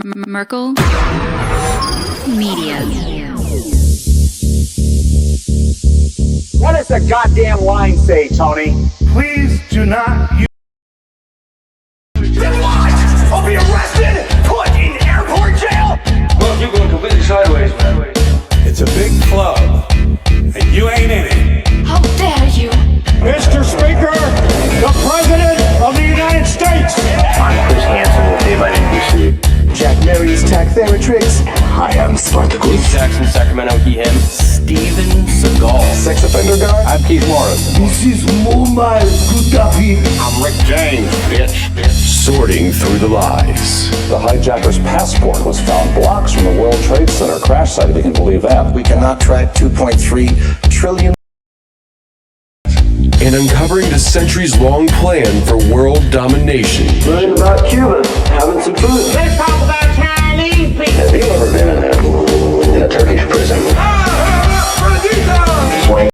Merkel Media. What does the goddamn line say, Tony? Please do not use... Then what? I'll be arrested, put in airport jail? Well, you're going completely sideways, man. It's a big club, and you ain't in it. How dare you! Mr. Speaker, the President of the United States! I'm Chris Hansen with Dave on NBC. Jack Mary's Tack Theratrix. Hi, I'm Spartacus. Jackson, Sacramento, he, him. Steven Seagal. Sex offender guy. I'm Keith Morris. This is Muammar Gaddafi. I'm Rick James, bitch. Sorting through the lies. The hijacker's passport was found blocks from the World Trade Center crash site, if you can believe that. We cannot track 2.3 trillion. And uncovering the centuries-long plan for world domination. Learning about Cuba, having some food. Let's talk about Chinese people. Have you ever been in a Turkish prison? Swing.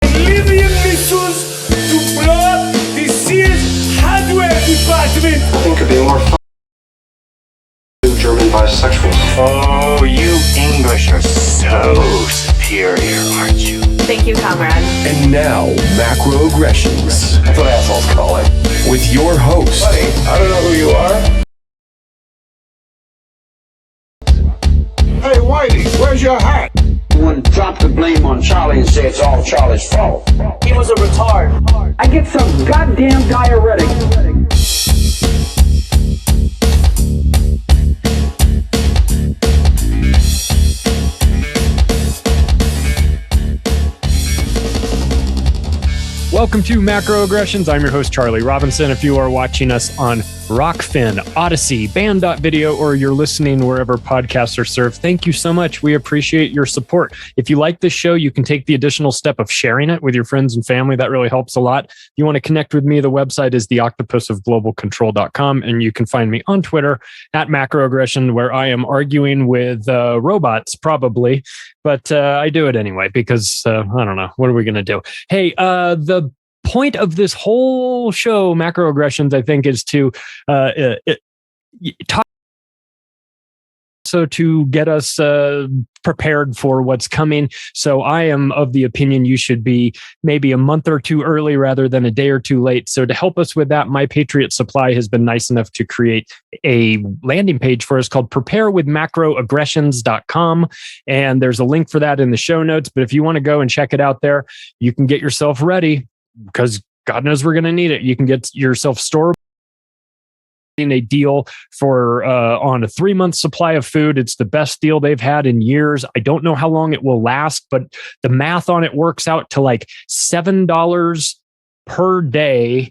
Libyan missiles to blow the seal's hardware department. Nothing could be more fun. German bisexuals. Oh, you English are so superior, aren't you? Thank you, comrade. And now, macroaggressions. That's what assholes call it. With your host, Buddy, I don't know who you are. Hey, Whitey, where's your hat? One drop the blame on Charlie and say it's all Charlie's fault. He was a retard. I get some goddamn diuretic. Welcome to Macroaggressions. I'm your host, Charlie Robinson. If you are watching us on Rockfin, Odyssey, Band.video, or you're listening wherever podcasts are served, thank you so much. We appreciate your support. If you like this show, you can take the additional step of sharing it with your friends and family. That really helps a lot. If you want to connect with me, the website is theoctopusofglobalcontrol.com, and you can find me on Twitter at Macroaggression, where I am arguing with robots, probably, but I do it anyway because I don't know. What are we going to do? Hey, the point of this whole show, Macroaggressions, I think, is to talk, so to get us prepared for what's coming. So I am of the opinion you should be maybe a month or two early rather than a day or two late. So to help us with that, My Patriot Supply has been nice enough to create a landing page for us called preparewithmacroaggressions.com. And there's a link for that in the show notes. But if you want to go and check it out there, you can get yourself ready, because God knows we're going to need it. You can get yourself storable in a deal for on a 3-month supply of food. It's the best deal they've had in years. I don't know how long it will last, but the math on it works out to like $7 per day.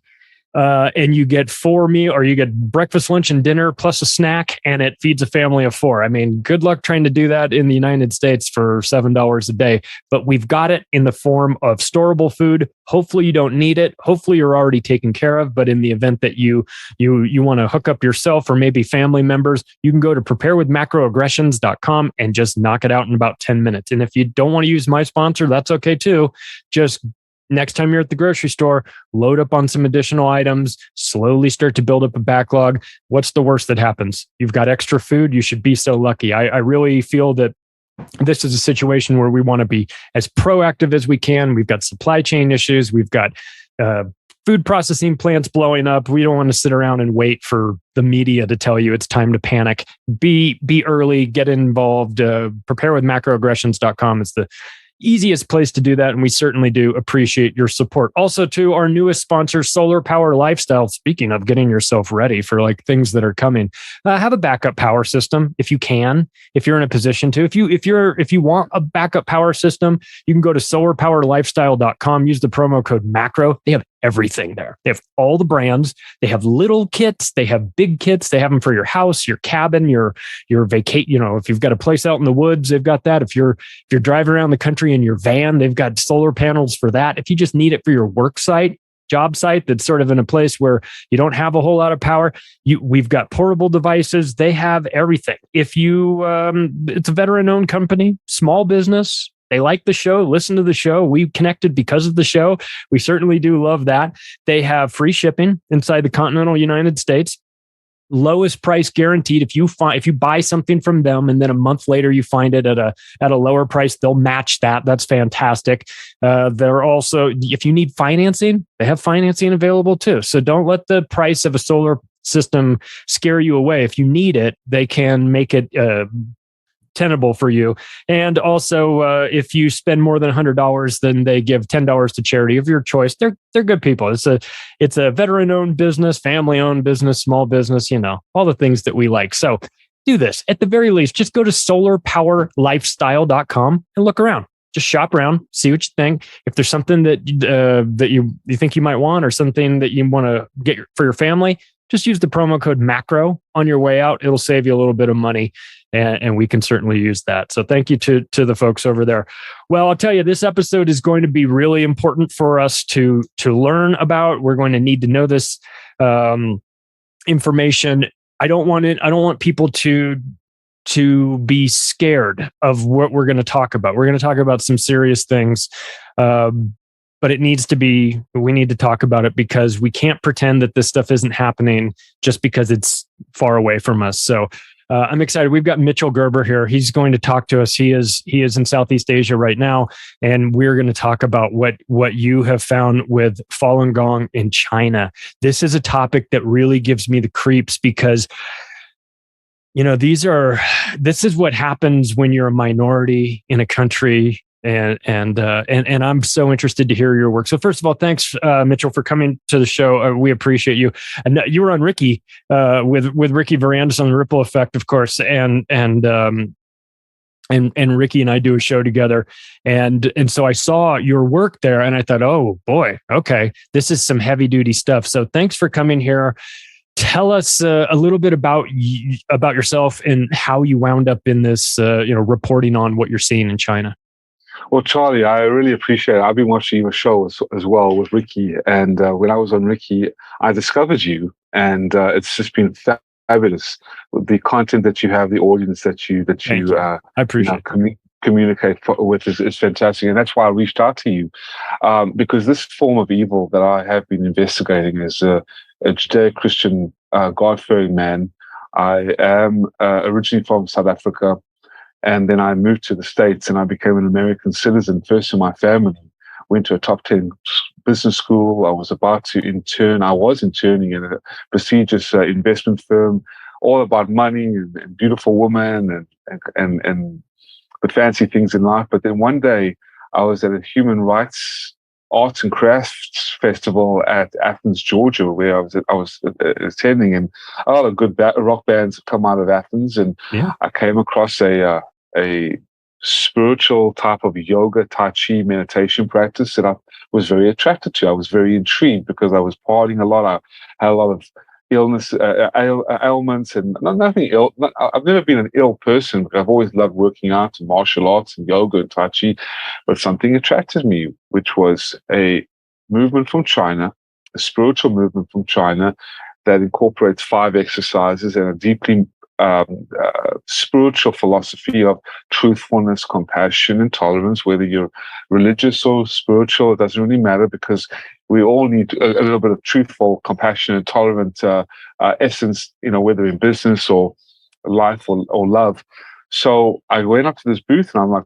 And you get 4 meals, or you get breakfast, lunch, and dinner plus a snack, and it feeds a family of 4. I mean, good luck trying to do that in the United States for $7 a day. But we've got it in the form of storable food. Hopefully you don't need it. Hopefully you're already taken care of. But in the event that you want to hook up yourself or maybe family members, you can go to preparewithmacroaggressions.com and just knock it out in about 10 minutes. And if you don't want to use my sponsor, that's okay too. Just next time you're at the grocery store, load up on some additional items, slowly start to build up a backlog. What's the worst that happens? You've got extra food. You should be so lucky. I really feel that this is a situation where we want to be as proactive as we can. We've got supply chain issues. We've got food processing plants blowing up. We don't want to sit around and wait for the media to tell you it's time to panic. Be early, get involved. Preparewithmacroaggressions.com is the easiest place to do that, and we certainly do appreciate your support. Also, to our newest sponsor, Solar Power Lifestyle. Speaking of getting yourself ready for like things that are coming, have a backup power system if you can, if you're in a position to. If you want a backup power system, you can go to solarpowerlifestyle.com. Use the promo code MACRO. They have everything there. They have all the brands. They have little kits. They have big kits. They have them for your house, your cabin, your vacate. You know, if you've got a place out in the woods, they've got that. If you're driving around the country in your van, they've got solar panels for that. If you just need it for your work site, job site that's sort of in a place where you don't have a whole lot of power, we've got portable devices. They have everything. If you, it's a veteran-owned company, small business. They like the show, listen to the show. We connected because of the show. We certainly do love that. They have free shipping inside the continental United States. lowest price guaranteed. If you buy something from them and then a month later you find it at a lower price, they'll match that. That's fantastic. They're also, if you need financing, they have financing available too. So don't let the price of a solar system scare you away. If you need it, they can make it tenable for you. And also, if you spend more than $100, then they give $10 to charity of your choice. They're good people. It's a veteran-owned business, family-owned business, small business, all the things that we like. So do this. At the very least, just go to solarpowerlifestyle.com and look around. Just shop around, see what you think. If there's something that you think you might want, or something that you want to get for your family, just use the promo code MACRO on your way out. It'll save you a little bit of money, and we can certainly use that. So thank you to the folks over there. Well, I'll tell you, this episode is going to be really important for us to learn about. We're going to need to know this information. I don't want people to be scared of what we're going to talk about. We're going to talk about some serious things. But we need to talk about it, because we can't pretend that this stuff isn't happening just because it's far away from us. So I'm excited. We've got Mitchell Gerber here. He's going to talk to us. He is in Southeast Asia right now, and we're going to talk about what you have found with Falun Gong in China. This is a topic that really gives me the creeps, because this is what happens when you're a minority in a country. And I'm so interested to hear your work. So first of all, thanks, Mitchell, for coming to the show. We appreciate you. And you were on Ricky with Ricky Varandas on the Ripple Effect, of course, and Ricky and I do a show together, and so I saw your work there, and I thought, oh boy, okay, this is some heavy duty stuff. So thanks for coming here. Tell us a little bit about yourself and how you wound up in this, reporting on what you're seeing in China. Well, Charlie, I really appreciate it. I've been watching your show as well with Ricky. And when I was on Ricky, I discovered you. And it's just been fabulous. The content that you have, the audience that you I appreciate communicate with is fantastic. And that's why I reached out to you. Because this form of evil that I have been investigating is a Judeo-Christian God-fearing man. I am originally from South Africa. And then I moved to the States, and I became an American citizen, first in my family. Went to a top 10 business school. I was about to intern. I was interning in a prestigious investment firm, all about money and beautiful women and the fancy things in life. But then one day, I was at a human rights arts and crafts festival at Athens, Georgia, where I was attending, and a lot of good rock bands have come out of Athens, and I came across a spiritual type of yoga, Tai Chi meditation practice that I was very attracted to. I was very intrigued because I was partying a lot. I had a lot of illness, ailments, and nothing ill. I've never been an ill person, but I've always loved working out and martial arts and yoga and Tai Chi. But something attracted me, which was a movement from China, a spiritual movement from China that incorporates 5 exercises and a deeply spiritual philosophy of truthfulness, compassion, and tolerance. Whether you're religious or spiritual, it doesn't really matter, because we all need a little bit of truthful, compassionate, tolerant essence, whether in business or life or love. So I went up to this booth and I'm like,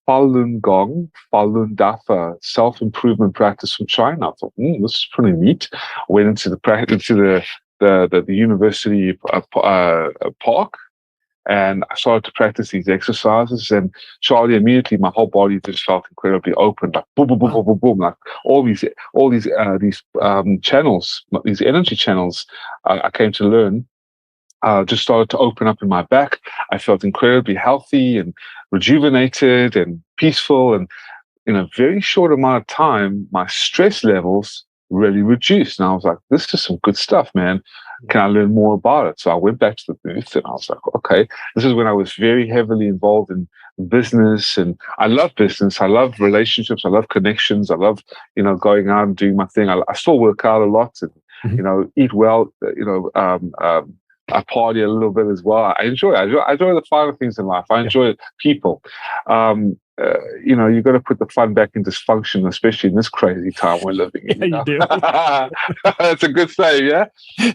Falun Gong, Falun Dafa, self-improvement practice from China. I thought, this is pretty neat. Went into the university park, and I started to practice these exercises. And Charlie, immediately my whole body just felt incredibly open, like boom, boom, boom, boom, boom, boom, like all these channels, these energy channels. I came to learn. Just started to open up in my back. I felt incredibly healthy and rejuvenated and peaceful. And in a very short amount of time, my stress levels really reduced. And I was like, this is some good stuff, man. Can I learn more about it? So I went back to the booth and I was like, okay, this is when I was very heavily involved in business. And I love business. I love relationships. I love connections. I love, going out and doing my thing. I still work out a lot and, eat well, I party a little bit as well. I enjoy the finer things in life. I enjoy people. you got to put the fun back in dysfunction, especially in this crazy time we're living in. Yeah, you do. That's a good say, yeah?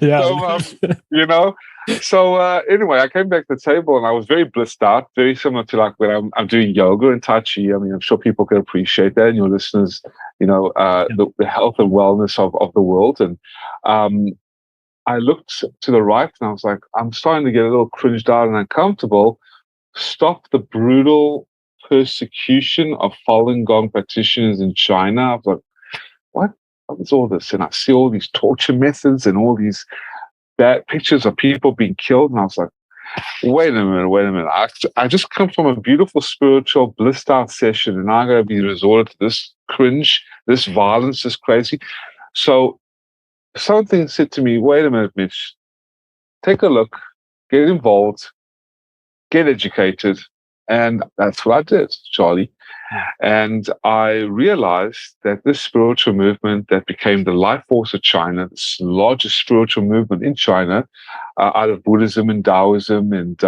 Yeah. So, you know, so anyway, I came back to the table and I was very blissed out, very similar to like when I'm doing yoga and Tai Chi. I mean, I'm sure people can appreciate that, and your listeners, the health and wellness of the world. And I looked to the right and I was like, I'm starting to get a little cringed out and uncomfortable. Stop the brutal persecution of Falun Gong practitioners in China. I was like, what is all this? And I see all these torture methods and all these bad pictures of people being killed. And I was like, wait a minute. I just come from a beautiful spiritual blissed out session and I'm going to be resorted to this cringe, this violence, this crazy. So something said to me, wait a minute, Mitch, take a look, get involved, get educated. And that's what I did, Charlie. And I realized that this spiritual movement that became the life force of China, this largest spiritual movement in China, out of Buddhism and Taoism and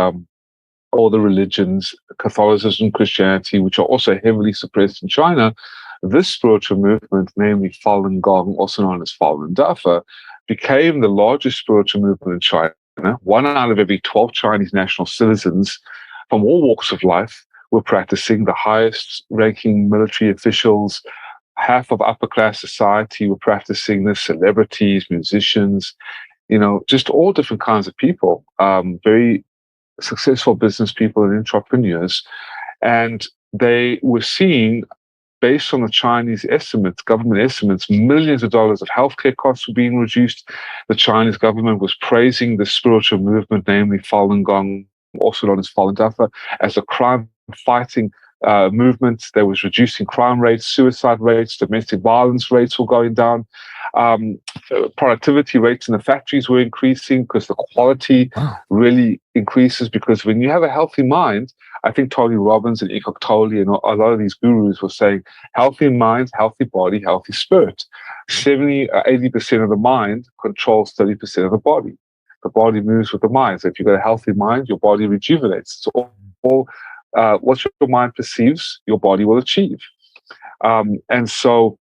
all the religions, Catholicism, Christianity, which are also heavily suppressed in China, this spiritual movement, namely Falun Gong, also known as Falun Dafa, became the largest spiritual movement in China. 1 out of every 12 Chinese national citizens from all walks of life were practicing. The highest ranking military officials, half of upper class society were practicing this, celebrities, musicians, just all different kinds of people, very successful business people and entrepreneurs. And they were seeing, based on the Chinese estimates, government estimates, millions of dollars of healthcare costs were being reduced. The Chinese government was praising the spiritual movement, namely Falun Gong, also known as Falun Dafa, as a crime-fighting movement. They was reducing crime rates, suicide rates, domestic violence rates were going down. Productivity rates in the factories were increasing because the quality really increases. Because when you have a healthy mind, I think Tony Robbins and Eckhart Tolle and a lot of these gurus were saying, healthy mind, healthy body, healthy spirit. 80% of the mind controls 30% of the body. The body moves with the mind. So if you've got a healthy mind, your body rejuvenates. So what your mind perceives, your body will achieve. And so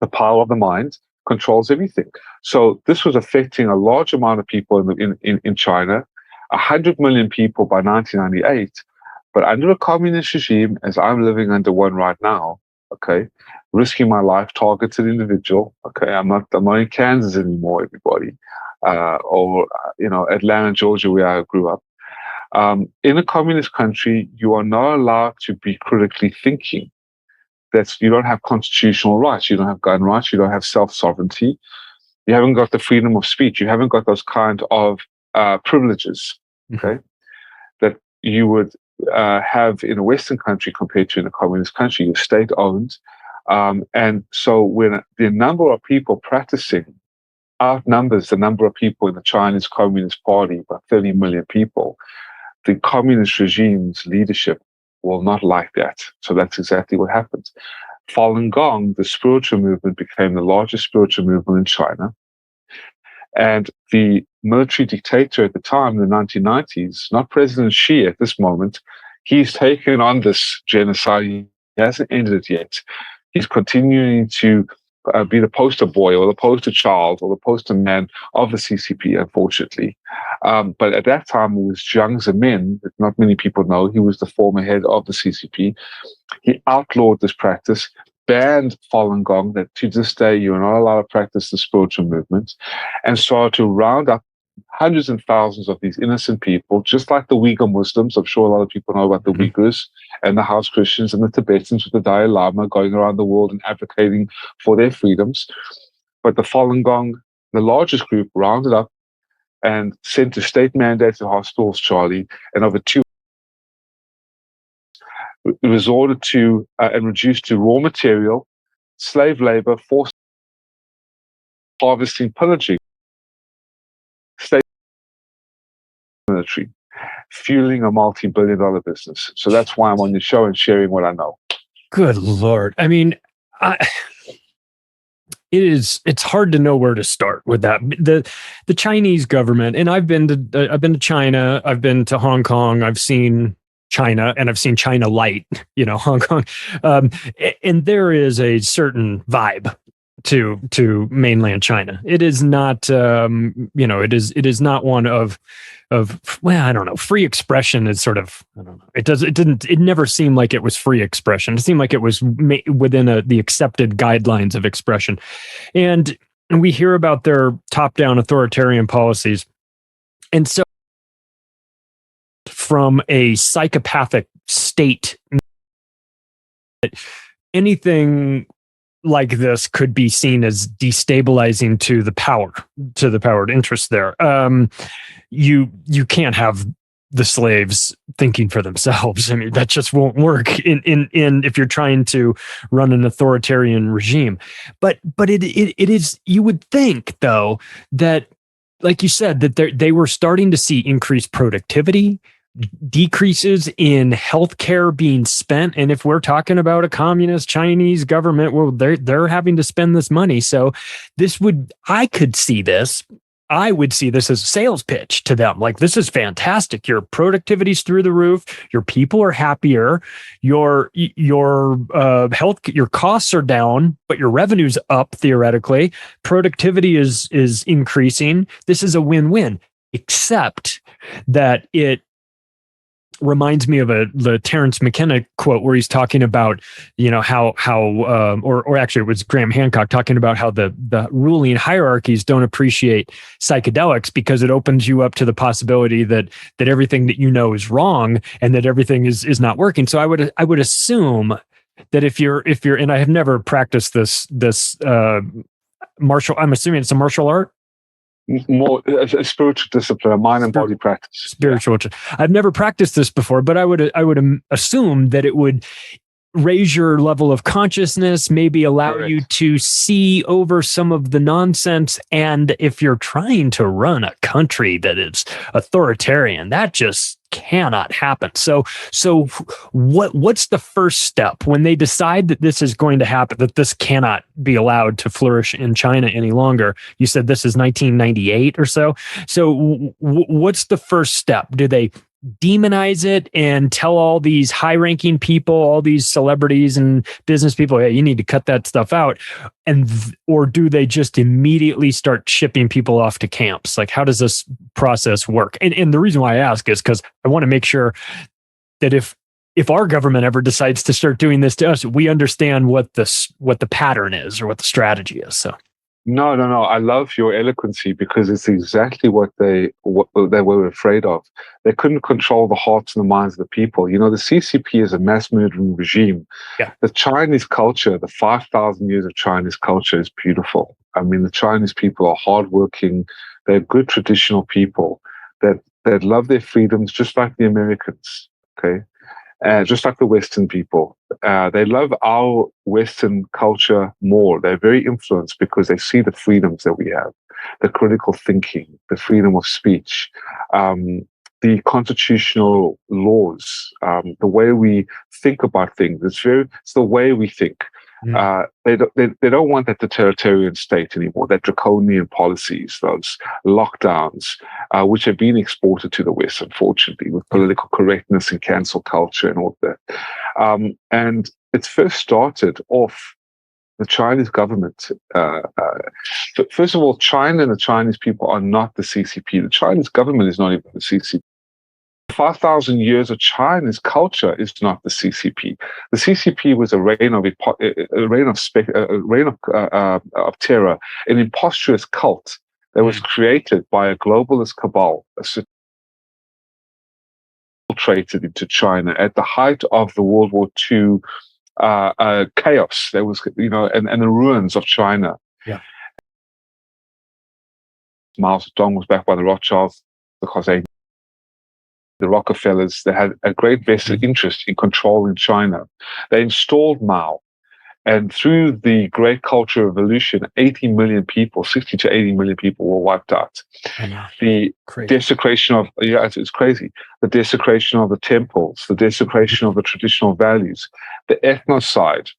the power of the mind controls everything. So this was affecting a large amount of people in China, 100 million people by 1998. But under a communist regime, as I'm living under one right now, okay, risking my life, targeted individual, okay, I'm not in Kansas anymore, everybody. Or Atlanta, Georgia, where I grew up. In a communist country, you are not allowed to be critically thinking. You don't have constitutional rights. You don't have gun rights. You don't have self-sovereignty. You haven't got the freedom of speech. You haven't got those kind of privileges, okay, that you would have in a Western country compared to in a communist country. You're state-owned. And so when the number of people practicing outnumbers the number of people in the Chinese Communist Party by 30 million people, the communist regime's leadership will not like that. So that's exactly what happened. Falun Gong, the spiritual movement, became the largest spiritual movement in China. And the military dictator at the time, in the 1990s, not President Xi at this moment, he's taken on this genocide. He hasn't ended it yet. He's continuing to be the poster boy or the poster child or the poster man of the CCP, unfortunately. But at that time, it was Jiang Zemin, that not many people know. He was the former head of the CCP. He outlawed this practice, banned Falun Gong, that to this day, you're not allowed to practice the spiritual movement, and started to round up hundreds and thousands of these innocent people, just like the Uyghur Muslims. I'm sure a lot of people know about the Uyghurs and the house Christians and the Tibetans with the Dalai Lama going around the world and advocating for their freedoms. But the Falun Gong, the largest group, rounded up and sent to state-mandated hospitals, Charlie, and over two resorted to and reduced to raw material, slave labor, forced harvesting, pillaging, state military, fueling a multi-billion-dollar business. So that's why I'm on your show and sharing what I know. Good Lord. I mean, it's hard to know where to start with that. The Chinese government, and I've been to China, I've been to Hong Kong, I've seen China, and I've seen China Light, Hong Kong, and there is a certain vibe to mainland China. It is not, it is not one of well, I don't know. Free expression is sort of, I don't know. It never seemed like it was free expression. It seemed like it was within the accepted guidelines of expression, and we hear about their top-down authoritarian policies, and so from a psychopathic state, anything like this could be seen as destabilizing to the powered interests there. You can't have the slaves thinking for themselves. I mean, that just won't work in if you're trying to run an authoritarian regime. But it is, you would think though that, like you said, that they were starting to see increased productivity, decreases in healthcare being spent, and if we're talking about a communist Chinese government, well, they're having to spend this money. So I would see this as a sales pitch to them. Like, this is fantastic. Your productivity's through the roof. Your people are happier. Your health, your costs are down, but your revenue's up theoretically. Productivity is increasing. This is a win-win, except that it reminds me of the Terence McKenna quote where he's talking about, how or actually it was Graham Hancock talking about how the ruling hierarchies don't appreciate psychedelics because it opens you up to the possibility that everything that is wrong and that everything is not working. So I would assume that if you're, and I have never practiced this I'm assuming it's a martial art. More a spiritual discipline, a mind and body practice. Spiritual. Yeah. I've never practiced this before, but I would assume that it would raise your level of consciousness, maybe allow Correct. you to see over some of the nonsense. And if you're trying to run a country that is authoritarian, that just cannot happen. So what's the first step when they decide that this is going to happen, that this cannot be allowed to flourish in China any longer? You said this is 1998 or so. So what's the first step? Do they demonize it and tell all these high-ranking people, all these celebrities and business people, hey, you need to cut that stuff out? Or do they just immediately start shipping people off to camps? Like, how does this process work? And the reason why I ask is because I want to make sure that if our government ever decides to start doing this to us, we understand what the pattern is or what the strategy is. So. No. I love your eloquency because it's exactly what they were afraid of. They couldn't control the hearts and the minds of the people. The CCP is a mass murdering regime. Yeah. The Chinese culture, the 5,000 years of Chinese culture is beautiful. I mean, the Chinese people are hardworking. They're good traditional people that love their freedoms just like the Americans. Okay. Just like the Western people. They love our Western culture more. They're very influenced because they see the freedoms that we have, the critical thinking, the freedom of speech, the constitutional laws, the way we think about things. It's the way we think. They don't want that totalitarian state anymore, that draconian policies, those lockdowns, which have been exported to the West, unfortunately, with political correctness and cancel culture and all that. And it's first started off the Chinese government. First of all, China and the Chinese people are not the CCP. The Chinese government is not even the CCP. 5,000 years of China's culture is not the CCP. The CCP was a reign of terror, an imposterous cult that was created by a globalist cabal, infiltrated into China at the height of the World War II chaos. There was, and the ruins of China. Yeah. Mao Zedong was backed by the Rothschilds because the Rockefellers, they had a great vested interest in controlling China. They installed Mao, and through the Great Cultural Revolution, 80 million people, 60 to 80 million people were wiped out. The desecration of, it's crazy, the desecration of the temples, the desecration of the traditional values, the ethnocide,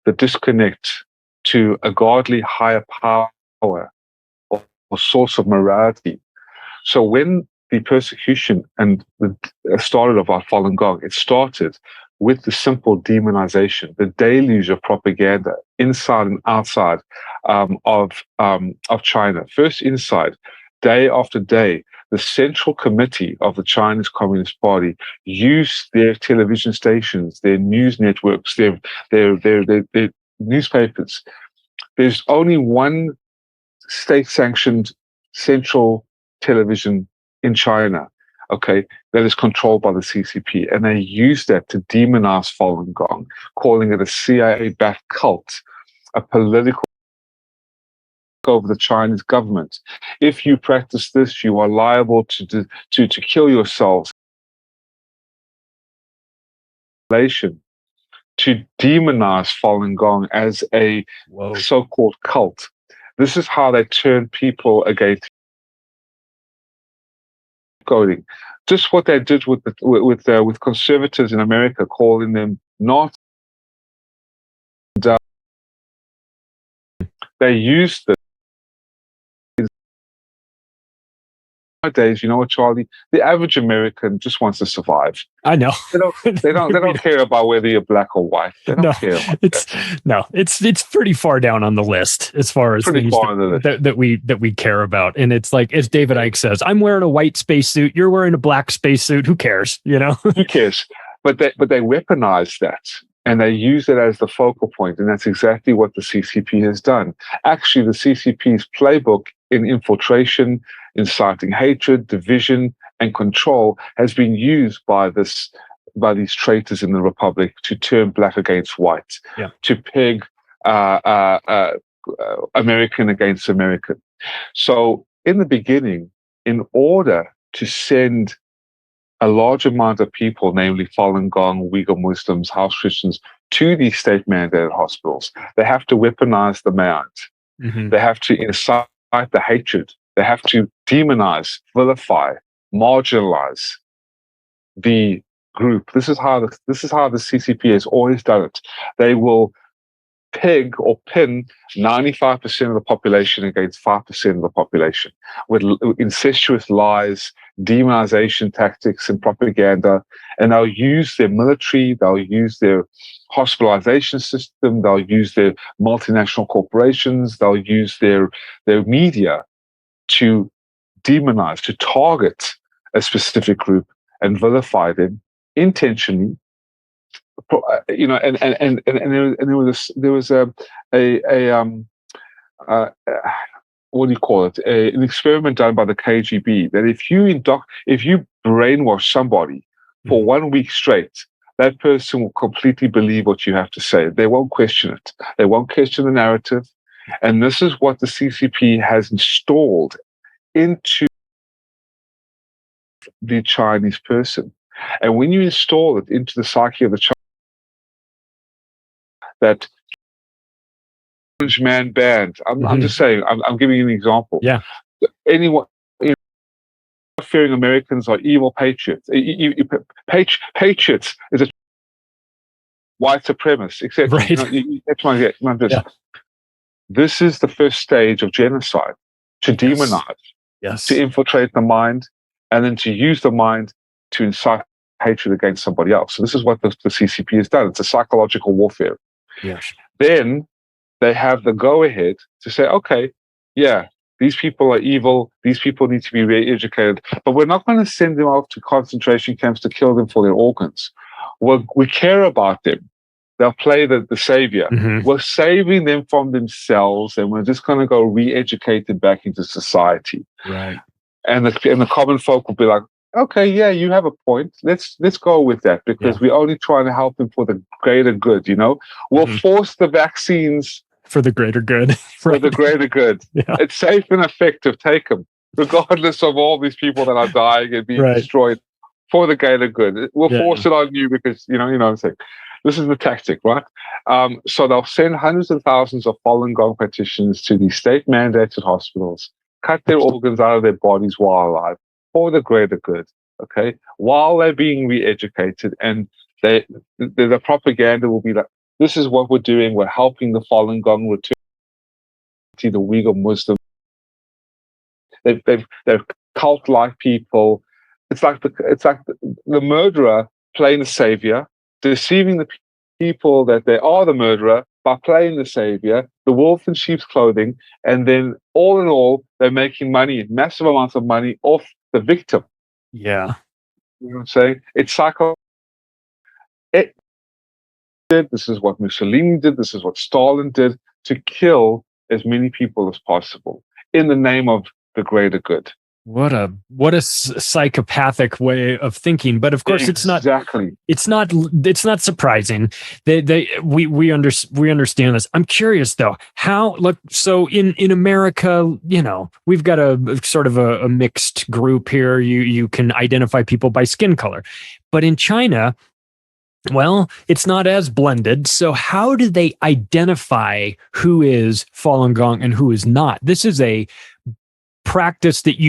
the disconnect to a godly higher power or source of morality. So when the persecution and the started of our Falun Gong. It started with the simple demonization, the deluge of propaganda inside and outside of China. First inside, day after day, the Central Committee of the Chinese Communist Party used their television stations, their news networks, their newspapers. There's only one state-sanctioned central television in China, okay, that is controlled by the CCP, and they use that to demonize Falun Gong, calling it a CIA-backed cult, a political over the Chinese government. If you practice this, you are liable to kill yourselves. To demonize Falun Gong as a so-called cult. This is how they turn people against coding. Just what they did with conservatives in America, calling them not. They used this. Nowadays, you know what, Charlie? The average American just wants to survive. I know. They don't care about whether you're black or white. They don't care. It's pretty far down on the list as far as things that we care about. And it's like, as David Icke says, I'm wearing a white spacesuit, you're wearing a black spacesuit. Who cares? You know? Who cares? But they weaponize that. And they use it as the focal point, and that's exactly what the CCP has done. Actually, the CCP's playbook in infiltration, inciting hatred, division, and control has been used by these traitors in the Republic to turn black against white, to peg American against American. So, in the beginning, in order to send a large amount of people, namely Falun Gong, Uyghur Muslims, house Christians, to these state-mandated hospitals, they have to weaponize the mind. Mm-hmm. They have to incite the hatred. They have to demonize, vilify, marginalize the group. This is how the CCP has always done it. They will peg or pin 95% of the population against 5% of the population with incestuous lies, demonization tactics, and propaganda. And they'll use their military, they'll use their hospitalization system, they'll use their multinational corporations, they'll use their media to demonize, to target a specific group and vilify them intentionally. You know, and there was a what do you call it? An experiment done by the KGB that if you brainwash somebody for 1 week straight, that person will completely believe what you have to say. They won't question it. They won't question the narrative. And this is what the CCP has installed into the Chinese person. And when you install it into the psyche of the Chinese, that Orange Man band. I'm just saying. I'm giving you an example. Yeah. Anyone, fearing Americans are evil patriots. Patriots is a white supremacist, etc. Right. This is the first stage of genocide: to demonize, to infiltrate the mind, and then to use the mind to incite hatred against somebody else. So this is what the CCP has done. It's a psychological warfare. Yes. Then they have the go-ahead to say, okay, yeah, these people are evil. These people need to be re-educated. But we're not going to send them off to concentration camps to kill them for their organs. We care about them. They'll play the savior. Mm-hmm. We're saving them from themselves, and we're just going to go re-educate them back into society. Right. And the common folk will be like, okay, yeah, you have a point. Let's go with that, because we're only trying to help them for the greater good. You know, we'll force the vaccines for the greater good. For the greater good. Yeah. It's safe and effective. Take them, regardless of all these people that are dying and being destroyed, for the greater good. We'll force it on you because you know what I'm saying. This is the tactic, right? So they'll send hundreds of thousands of Falun Gong practitioners to these state-mandated hospitals, cut their organs out of their bodies while alive, for the greater good, okay? While they're being re-educated, and the propaganda will be like, this is what we're doing. We're helping the Falun Gong return to the Uyghur Muslim. They've cult-like people. It's like the murderer playing the savior, deceiving the people that they are the murderer by playing the savior, the wolf in sheep's clothing, and then all in all, they're making money, massive amounts of money off the victim. Yeah. You know what I'm saying? It's psycho. It did. This is what Mussolini did. This is what Stalin did to kill as many people as possible in the name of the greater good. What a psychopathic way of thinking. But of course, exactly. It's not surprising. We understand this. I'm curious though, how so in America, we've got a sort of a mixed group here. You can identify people by skin color, but in China, well, it's not as blended. So how do they identify who is Falun Gong and who is not? This is a practice that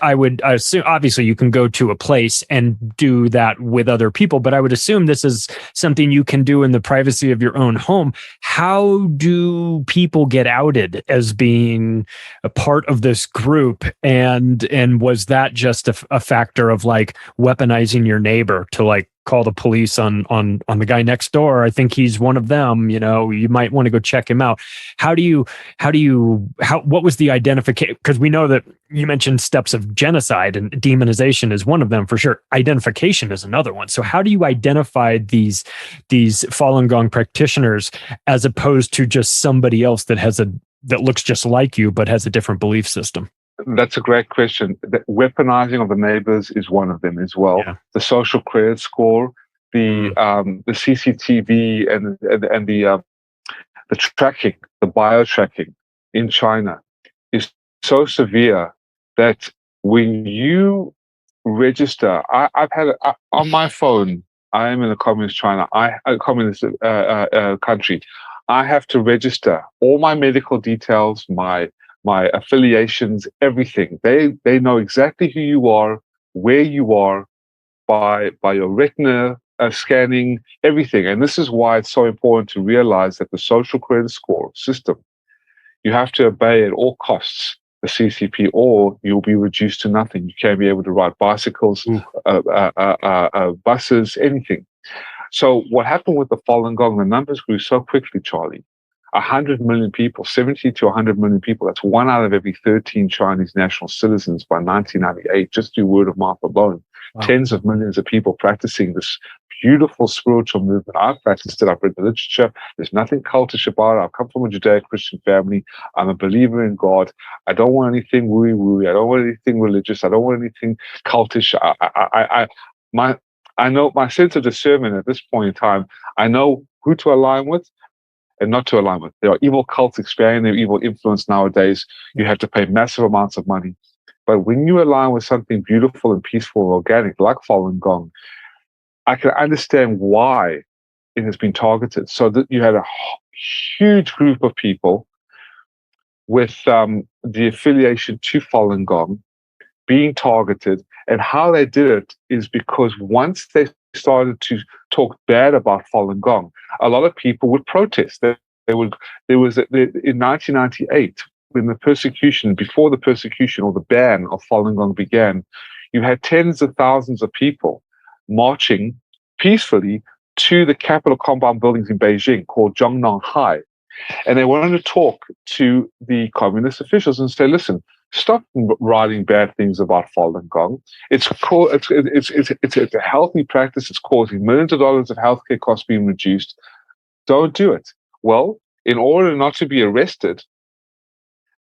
I would assume, obviously you can go to a place and do that with other people, but I would assume this is something you can do in the privacy of your own home. How do people get outed as being a part of this group? And was that just a factor of like weaponizing your neighbor to like call the police on the guy next door? I think he's one of them. You might want to go check him out. What was the identification? Because we know that you mentioned steps of genocide, and demonization is one of them for sure. Identification is another one. So how do you identify these Falun Gong practitioners as opposed to just somebody else that looks just like you but has a different belief system? That's a great question. The weaponizing of the neighbors is one of them as well. Yeah. The social credit score, the CCTV, and the tracking, the bio tracking in China is so severe that when you register, I've had on my phone. I am in a communist China. A communist country. I have to register all my medical details, my affiliations, everything. They know exactly who you are, where you are, by your retina scanning, everything. And this is why it's so important to realize that the social credit score system, you have to obey at all costs the CCP, or you'll be reduced to nothing. You can't be able to ride bicycles, buses, anything. So what happened with the Falun Gong, the numbers grew so quickly, Charlie. 100 million people, 70 to 100 million people. That's 1 out of every 13 Chinese national citizens by 1998, just through word of mouth alone. Wow. Tens of millions of people practicing this beautiful spiritual movement. I've practiced it. I've read the literature. There's nothing cultish about it. I've come from a Judeo-Christian family. I'm a believer in God. I don't want anything wooey-wooey. I don't want anything religious. I don't want anything cultish. I know my sense of discernment at this point in time. I know who to align with and not to align with. There are evil cults expanding their evil influence nowadays. You have to pay massive amounts of money. But when you align with something beautiful and peaceful and organic, like Falun Gong, I can understand why it has been targeted. So that you had a huge group of people with the affiliation to Falun Gong being targeted. And how they did it is because once they started to talk bad about Falun Gong, a lot of people would protest. In 1998, when before the persecution or the ban of Falun Gong began, you had tens of thousands of people marching peacefully to the Capitol compound buildings in Beijing called Zhongnanhai. And they wanted to talk to the communist officials and say, listen, stop writing bad things about Falun Gong. It's a healthy practice. It's causing millions of dollars of healthcare costs being reduced. Don't do it. Well, in order not to be arrested,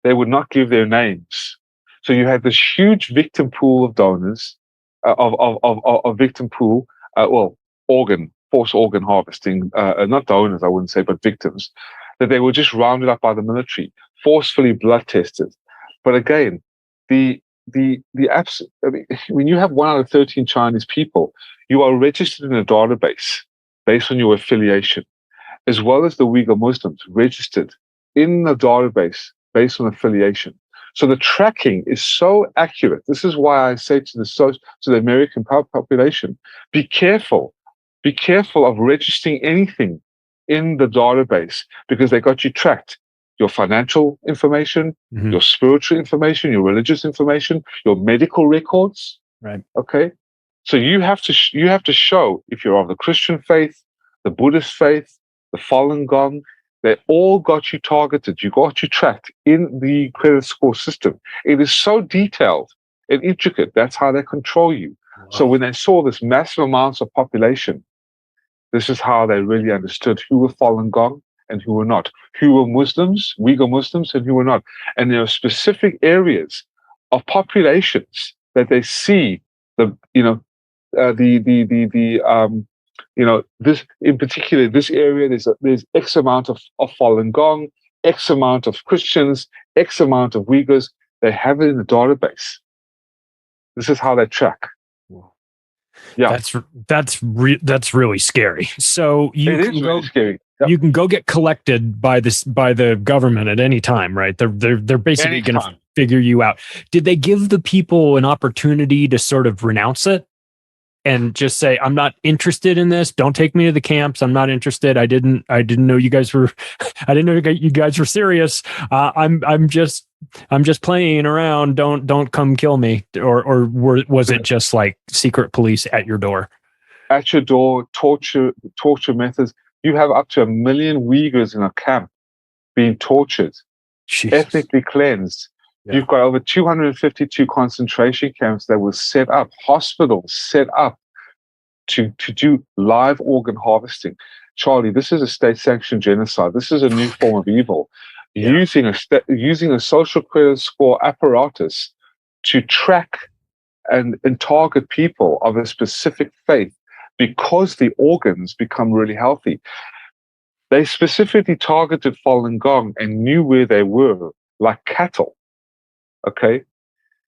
they would not give their names. So you had this huge victim pool of donors, forced organ harvesting, not donors, I wouldn't say, but victims, that they were just rounded up by the military, forcefully blood tested. But again, when you have 1 out of 13 Chinese people, you are registered in a database based on your affiliation, as well as the Uyghur Muslims registered in the database based on affiliation. So the tracking is so accurate. This is why I say to the American population, be careful of registering anything in the database, because they got you tracked. your financial information, Mhm. your spiritual information, your religious information, your medical records. Right. Okay, so you have to show if you're of the Christian faith, the Buddhist faith, the Falun Gong. They all got you targeted. You got you tracked in the credit score system. It is so detailed and intricate. That's how they control you. So when they saw this massive amounts of population, this is how they really understood who were Falun Gong and who were not, who were Muslims, Uyghur Muslims, and who were not. And there are specific areas of populations that they see the this in particular this area there's X amount of Falun Gong, X amount of Christians, X amount of Uyghurs. They have it in the database. This is how they track. Yeah, that's really scary. So you it can is go really scary. Yep. you can go get collected by the government at any time, right? They're basically going to figure you out. Did they give the people an opportunity to sort of renounce it and just say, I'm not interested in this. Don't take me to the camps. I'm not interested. I didn't know you guys were, I didn't know you guys were serious. I'm just playing around. Don't come kill me. Or was it just like secret police at your door? At your door, torture methods. You have up to 1 million Uyghurs in a camp being tortured, Jesus. ethnically cleansed. Yeah. You've got over 252 concentration camps that were set up, hospitals set up to do live organ harvesting. Charlie, this is a state-sanctioned genocide. This is a new form of evil. Yeah. Using a social credit score apparatus to track and target people of a specific faith because the organs become really healthy. They specifically targeted Falun Gong and knew where they were, like cattle. Okay,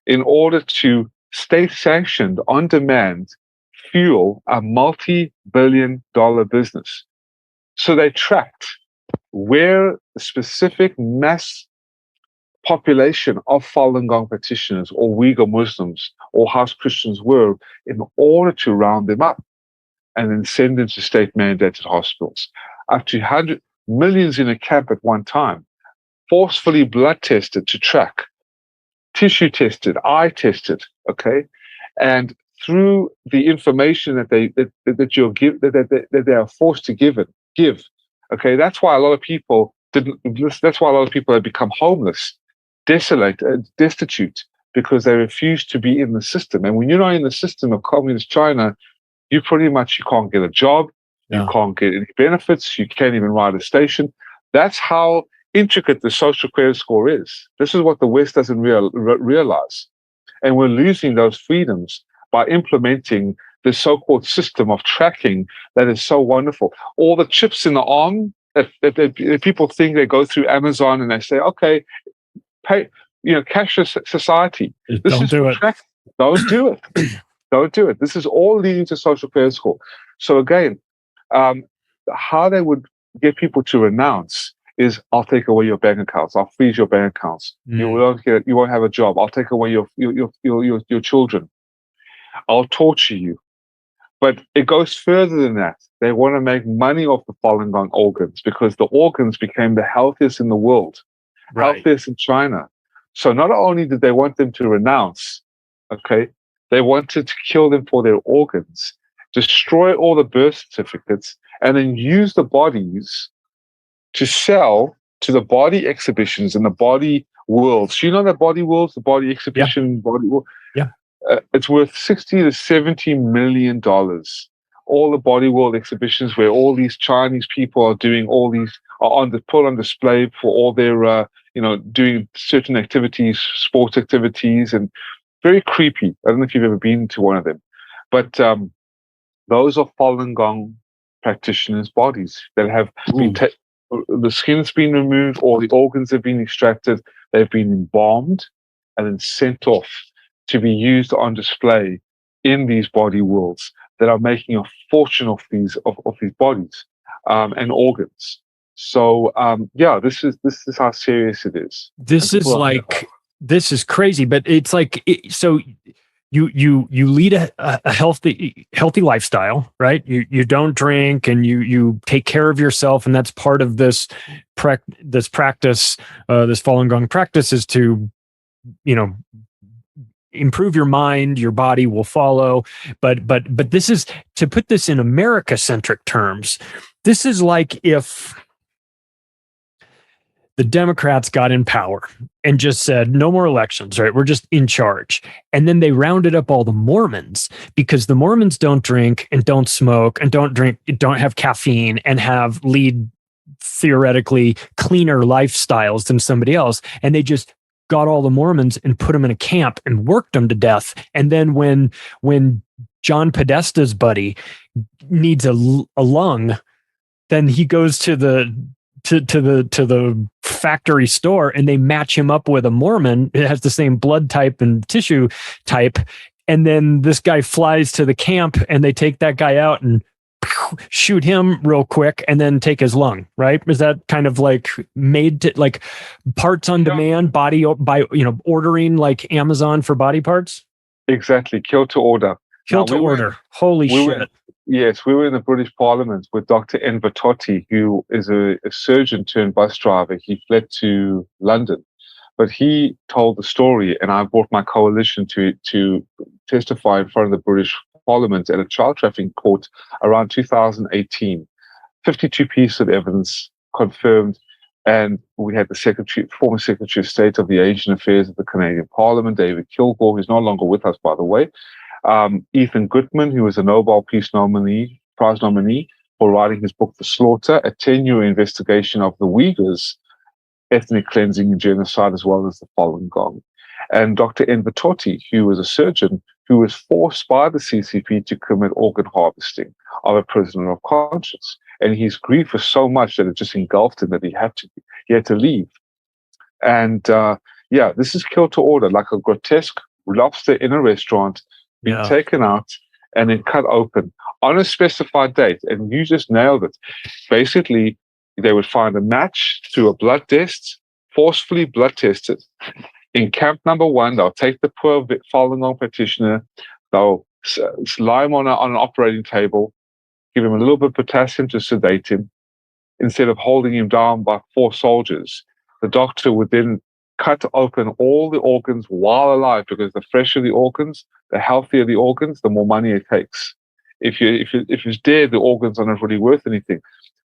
in order to state-sanctioned, on-demand, fuel a multi-billion-dollar business. So they tracked where the specific mass population of Falun Gong practitioners or Uyghur Muslims or house Christians were in order to round them up and then send them to state-mandated hospitals. Up to 100 millions in a camp at one time, forcefully blood tested to track, tissue tested, eye tested, okay, and through the information that they are forced to give, okay. That's why a lot of people have become homeless, desolate, destitute, because they refuse to be in the system. And when you're not in the system of communist China, you can't get a job, you can't get any benefits, you can't even ride a station. That's how intricate the social credit score is. This is what the West doesn't realize. And we're losing those freedoms by implementing the so-called system of tracking that is so wonderful. All the chips in the arm that people think they go through Amazon and they say, okay, pay, cashless society. Don't do it. Don't do it. Don't do it. This is all leading to social credit score. So again, how they would get people to renounce is, I'll take away your bank accounts. I'll freeze your bank accounts. You won't have a job. I'll take away your children. I'll torture you. But it goes further than that. They want to make money off the Falun Gong organs because the organs became the healthiest in the world, healthiest in China. So not only did they want them to renounce, okay, they wanted to kill them for their organs, destroy all the birth certificates, and then use the bodies to sell to the body exhibitions and the body worlds. So you know the body worlds, the body exhibition, body world? Yeah. It's worth $60 to $70 million. All the body world exhibitions where all these Chinese people are doing all these, are put on display for all their, doing certain activities, sports activities, and very creepy. I don't know if you've ever been to one of them, but those are Falun Gong practitioners' bodies that have been the skin's been removed, all the organs have been extracted, they've been embalmed and then sent off to be used on display in these body worlds that are making a fortune of these bodies and organs. So this is how serious it is. This is crazy, but it's like so you lead a healthy lifestyle, right? You don't drink, and you take care of yourself, and that's part of this practice. This Falun Gong practice is to, improve your mind. Your body will follow. But this is, to put this in America centric terms. This is like if the Democrats got in power and just said, no more elections, right? We're just in charge. And then they rounded up all the Mormons, because the Mormons don't drink and don't smoke and don't have caffeine, and lead theoretically cleaner lifestyles than somebody else. And they just got all the Mormons and put them in a camp and worked them to death. And then when John Podesta's buddy needs a lung, then he goes to the factory store, and they match him up with a Mormon. It has the same blood type and tissue type. And then this guy flies to the camp, and they take that guy out and shoot him real quick, and then take his lung, right? Is that kind of like made to, like, parts on demand, body by, ordering like Amazon for body parts? Exactly. Kill to order. Kill to order. Holy shit. Yes, we were in the British Parliament with Dr. Envertotti, who is a surgeon turned bus driver. He fled to London, but he told the story, and I brought my coalition to testify in front of the British Parliament at a child trafficking court around 2018. 52 pieces of evidence confirmed, and we had the former Secretary of State of the Asian Affairs of the Canadian Parliament, David Kilgour, who's no longer with us, by the way. Ethan Gutmann, who was a Nobel Prize nominee for writing his book, The Slaughter, a 10-year investigation of the Uyghurs' ethnic cleansing and genocide, as well as the Falun Gong. And Dr. Envertotti, who was a surgeon who was forced by the CCP to commit organ harvesting of a prisoner of conscience. And his grief was so much that it just engulfed him that he had to leave. And this is kill to order, like a grotesque lobster in a restaurant being taken out and then cut open on a specified date. And you just nailed it. Basically, they would find a match through a blood test, forcefully blood tested. In camp number 1, they'll take the poor Falun Gong practitioner, they'll lie him on an operating table, give him a little bit of potassium to sedate him. Instead of holding him down by 4 soldiers, the doctor would then cut open all the organs while alive, because the fresher the organs, the healthier the organs, the more money it takes. If it's dead, the organs are not really worth anything.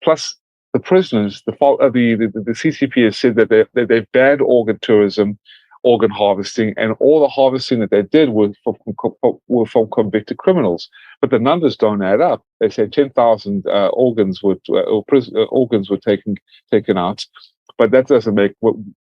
Plus, the prisoners, the CCP has said that they've banned organ tourism, organ harvesting, and all the harvesting that they did were from convicted criminals. But the numbers don't add up. They say 10,000 organs were taken out. But that doesn't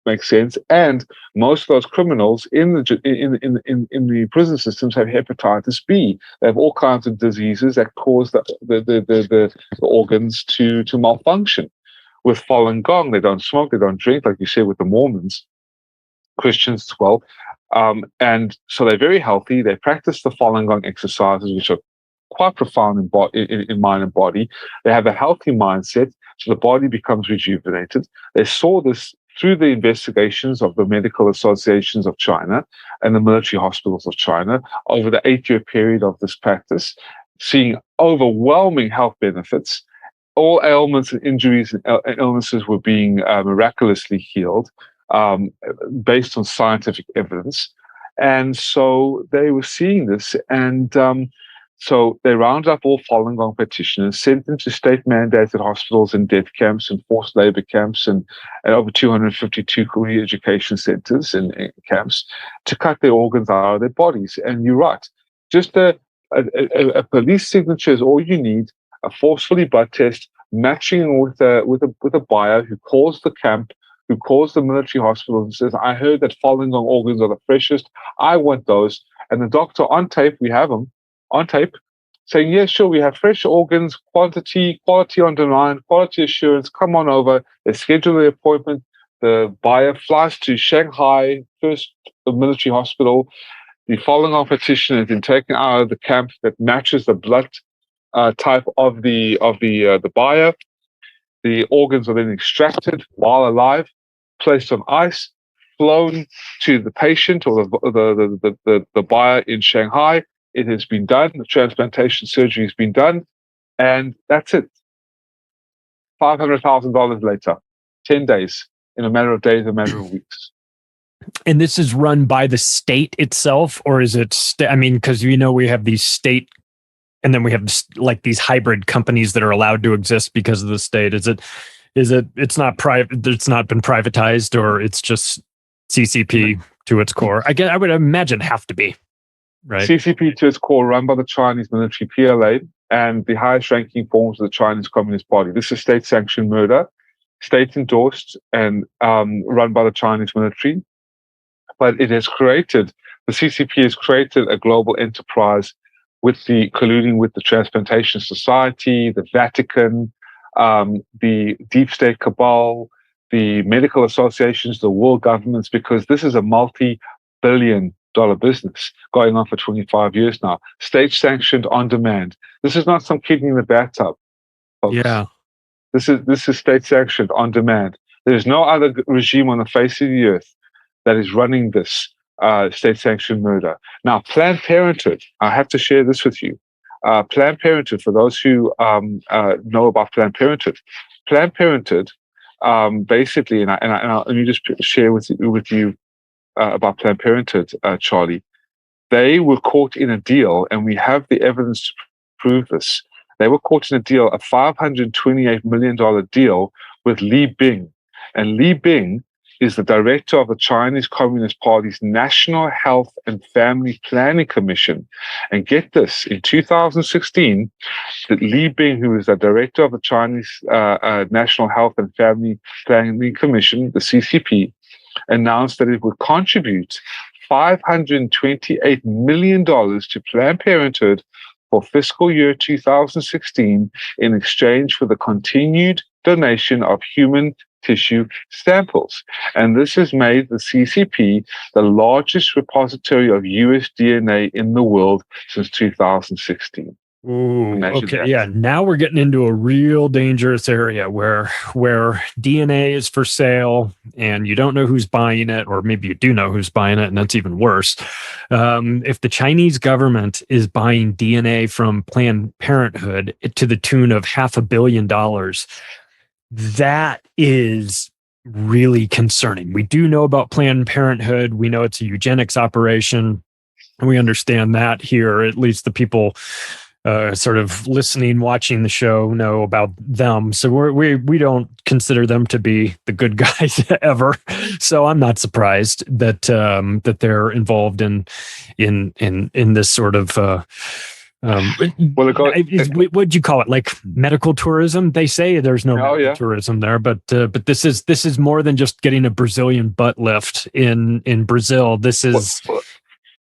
make sense. And most of those criminals in the prison systems have hepatitis B. They have all kinds of diseases that cause the organs to malfunction. With Falun Gong, they don't smoke, they don't drink, like you said with the Mormons, Christians as well. And so they're very healthy. They practice the Falun Gong exercises, which are quite profound in mind and body. They have a healthy mindset, so the body becomes rejuvenated. They saw this through the investigations of the medical associations of China and the military hospitals of China over the 8-year period of this practice, seeing overwhelming health benefits. All ailments and injuries and illnesses were being miraculously healed based on scientific evidence. And so they were seeing this, and so they rounded up all Falun Gong practitioners, sent them to state-mandated hospitals and death camps and forced labor camps and over 252 re-education centers and camps to cut their organs out of their bodies. And you're right, just a police signature is all you need, a forcefully blood test, matching with a buyer who calls the camp, who calls the military hospital and says, I heard that Falun Gong organs are the freshest, I want those. And the doctor on tape, we have them, on tape, saying, yes, sure, we have fresh organs, quality on demand, quality assurance, come on over. They schedule the appointment. The buyer flies to Shanghai, first the military hospital. The Falun Gong practitioner has been taken out of the camp that matches the blood type of the buyer. The organs are then extracted while alive, placed on ice, flown to the patient or the buyer in Shanghai. It has been done. The transplantation surgery has been done, and that's it. $500,000 later, 10 days, in a matter of days, a matter of weeks. And this is run by the state itself, or is it? I mean, because we have these state, and then we have like these hybrid companies that are allowed to exist because of the state. Is it? It's not private. It's not been privatized, or it's just CCP to its core. I would imagine have to be right. CCP to its core, run by the Chinese military, PLA, and the highest ranking forms of the Chinese Communist Party. This is state-sanctioned murder, state-endorsed, and run by the Chinese military. But it has created, the CCP has created a global enterprise colluding with the Transplantation Society, the Vatican, the deep state cabal, the medical associations, the world governments, because this is a multi-billion-dollar business going on for 25 years now. State-sanctioned, on demand. This is not some kid in the bathtub, folks. Yeah. This is state-sanctioned, on demand. There is no other regime on the face of the earth that is running this state-sanctioned murder. Now, Planned Parenthood, I have to share this with you. Planned Parenthood, for those who know about Planned Parenthood, basically, and let me just share with you about Planned Parenthood, Charlie. They were caught in a deal, and we have the evidence to prove this. They were caught in a deal, a $528 million deal with Li Bing. And Li Bing is the director of the Chinese Communist Party's National Health and Family Planning Commission. And get this, in 2016, that Li Bing, who is the director of the Chinese National Health and Family Planning Commission, the CCP, announced that it would contribute $528 million to Planned Parenthood for fiscal year 2016 in exchange for the continued donation of human tissue samples. And this has made the CCP the largest repository of US DNA in the world since 2016. Ooh, okay. Yeah. Now we're getting into a real dangerous area where DNA is for sale and you don't know who's buying it, or maybe you do know who's buying it, and that's even worse. If the Chinese government is buying DNA from Planned Parenthood to the tune of $500 million, that is really concerning. We do know about Planned Parenthood. We know it's a eugenics operation. And we understand that here, at least the people sort of listening, watching the show know about them. So we don't consider them to be the good guys ever. So I'm not surprised that that they're involved in this sort of what'd you call it? Like medical tourism? They say there's no medical tourism there, but this is more than just getting a Brazilian butt lift in Brazil. This is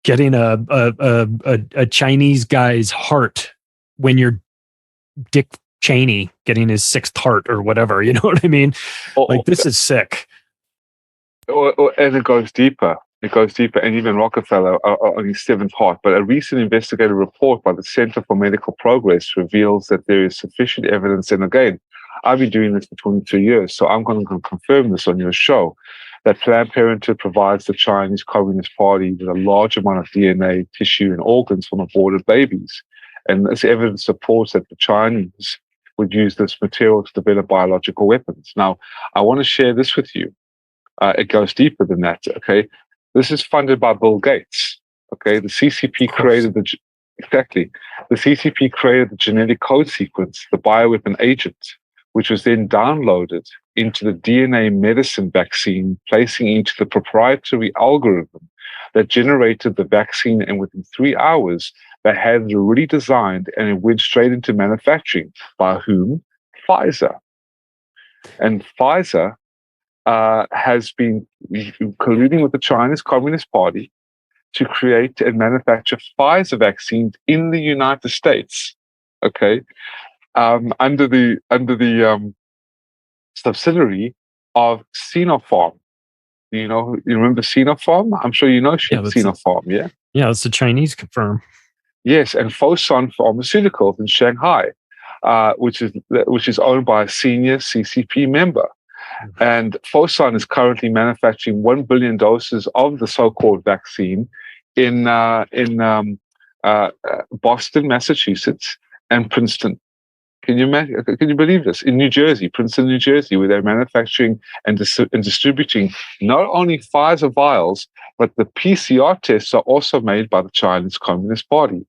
getting a Chinese guy's heart when you're Dick Cheney getting his sixth heart or whatever. You know what I mean? This is sick. And it goes deeper. And even Rockefeller on his seventh heart. But a recent investigative report by the Center for Medical Progress reveals that there is sufficient evidence. And again, I've been doing this for 22 years, so I'm going to confirm this on your show, that Planned Parenthood provides the Chinese Communist Party with a large amount of DNA, tissue, and organs from aborted babies. And this evidence supports that the Chinese would use this material to develop biological weapons. Now, I want to share this with you. It goes deeper than that, okay? This is funded by Bill Gates, okay? The CCP created the CCP created the genetic code sequence, the bioweapon agent, which was then downloaded into the DNA medicine vaccine, placing into the proprietary algorithm that generated the vaccine. And within 3 hours, they had it already designed, and it went straight into manufacturing. By whom? Pfizer. And Pfizer has been colluding with the Chinese Communist Party to create and manufacture Pfizer vaccines in the United States. Okay, under the subsidiary of Sinopharm. You remember Sinopharm? I'm sure you know Sinopharm. Yeah, it's a Chinese firm. Yes, and Fosun Pharmaceuticals in Shanghai, which is owned by a senior CCP member. And Fosun is currently manufacturing 1 billion doses of the so-called vaccine in Boston, Massachusetts, and Princeton. Can you believe this? In New Jersey, Princeton, New Jersey, where they're manufacturing and distributing not only Pfizer vials, but the PCR tests are also made by the Chinese Communist Party.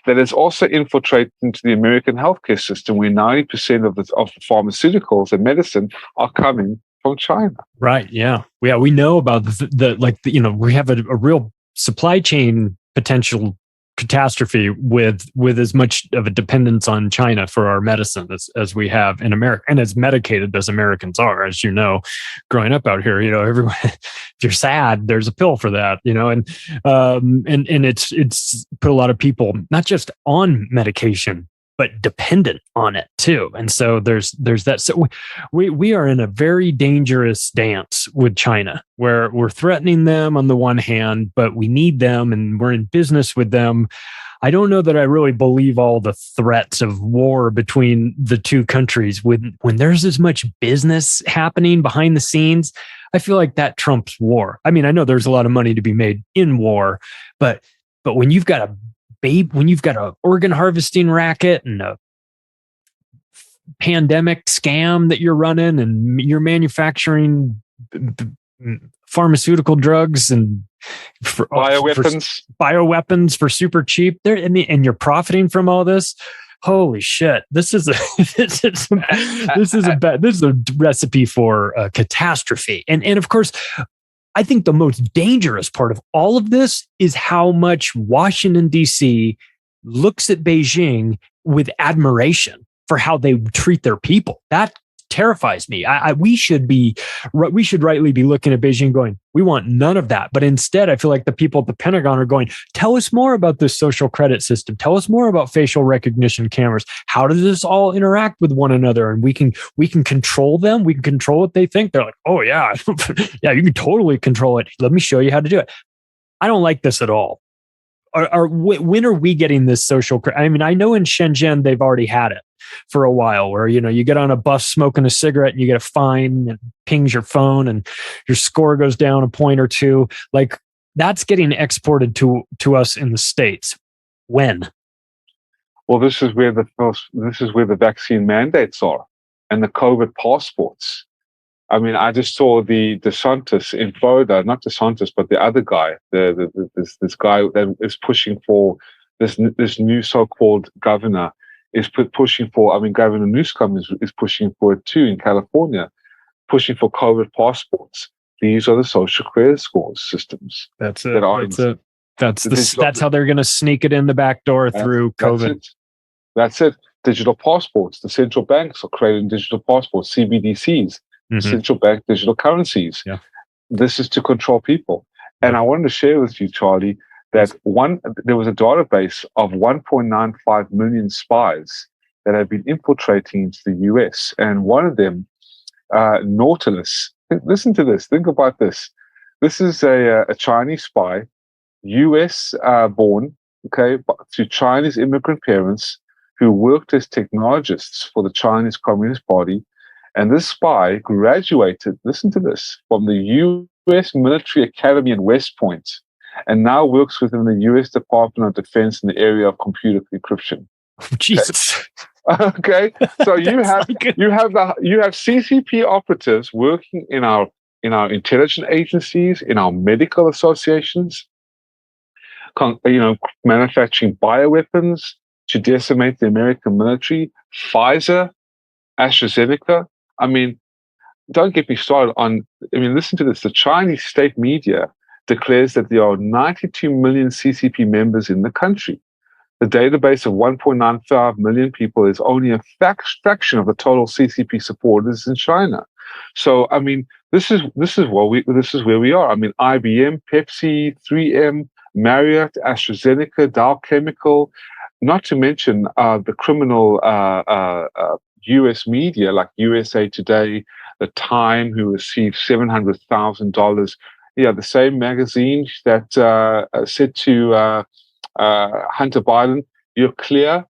That has also infiltrated into the American healthcare system, where 90% of the pharmaceuticals and medicine are coming from China. Right. Yeah. Yeah. We know about we have a real supply chain potential catastrophe with as much of a dependence on China for our medicine as we have in America, and as medicated as Americans are, as you know, growing up out here. Everyone, if you're sad, there's a pill for that. And it's put a lot of people not just on medication, but dependent on it too. And so there's that. So we are in a very dangerous dance with China, where we're threatening them on the one hand, but we need them and we're in business with them. I don't know that I really believe all the threats of war between the two countries when there's as much business happening behind the scenes. I feel like that trumps war. I mean, I know there's a lot of money to be made in war, but when you've got an organ harvesting racket and a pandemic scam that you're running, and you're manufacturing pharmaceutical drugs and bioweapons for super cheap there, and you're profiting from all this. Holy shit! This is a recipe for a catastrophe. And of course, I think the most dangerous part of all of this is how much Washington, D.C. looks at Beijing with admiration for how they treat their people. That terrifies me. We should rightly be looking at Beijing going, we want none of that. But instead, I feel like the people at the Pentagon are going, tell us more about this social credit system. Tell us more about facial recognition cameras. How does this all interact with one another? And we can control them. We can control what they think. They're like, oh yeah, yeah, you can totally control it. Let me show you how to do it. I don't like this at all. When are we getting this social credit? I mean, I know in Shenzhen, they've already had it for a while, where, you get on a bus smoking a cigarette and you get a fine and pings your phone and your score goes down a point or two. Like, that's getting exported to us in the States. When? Well, this is where the vaccine mandates are, and the COVID passports. I mean, I just saw the DeSantis in Florida, not DeSantis, but the other guy, this guy that is pushing for this new so-called governor is pushing for. I mean, Governor Newsom is pushing for it too in California, pushing for COVID passports. These are the social credit score systems. That's it. That's how they're going to sneak it in the back door through COVID. That's it. Digital passports. The central banks are creating digital passports, CBDCs. Central bank digital currencies. Yeah. This is to control people. And I wanted to share with you, Charlie, that there was a database of 1.95 million spies that have been infiltrating into the US. And one of them, Nautilus, listen to this, think about this. This is a Chinese spy, US born, to Chinese immigrant parents who worked as technologists for the Chinese Communist Party. And this spy graduated, listen to this, from the U.S. Military Academy in West Point, and now works within the U.S. Department of Defense in the area of computer encryption. Jesus. Okay, so you have CCP operatives working in our intelligence agencies, in our medical associations, manufacturing bioweapons to decimate the American military. Pfizer, AstraZeneca. I mean, don't get me started on. I mean, listen to this. The Chinese state media declares that there are 92 million CCP members in the country. The database of 1.95 million people is only a fraction of the total CCP supporters in China. So, I mean, this is where we are. I mean, IBM, Pepsi, 3M, Marriott, AstraZeneca, Dow Chemical, not to mention the criminal U.S. media like USA Today, The Time, who received $700,000. Yeah, the same magazine that said to Hunter Biden, "You're clear.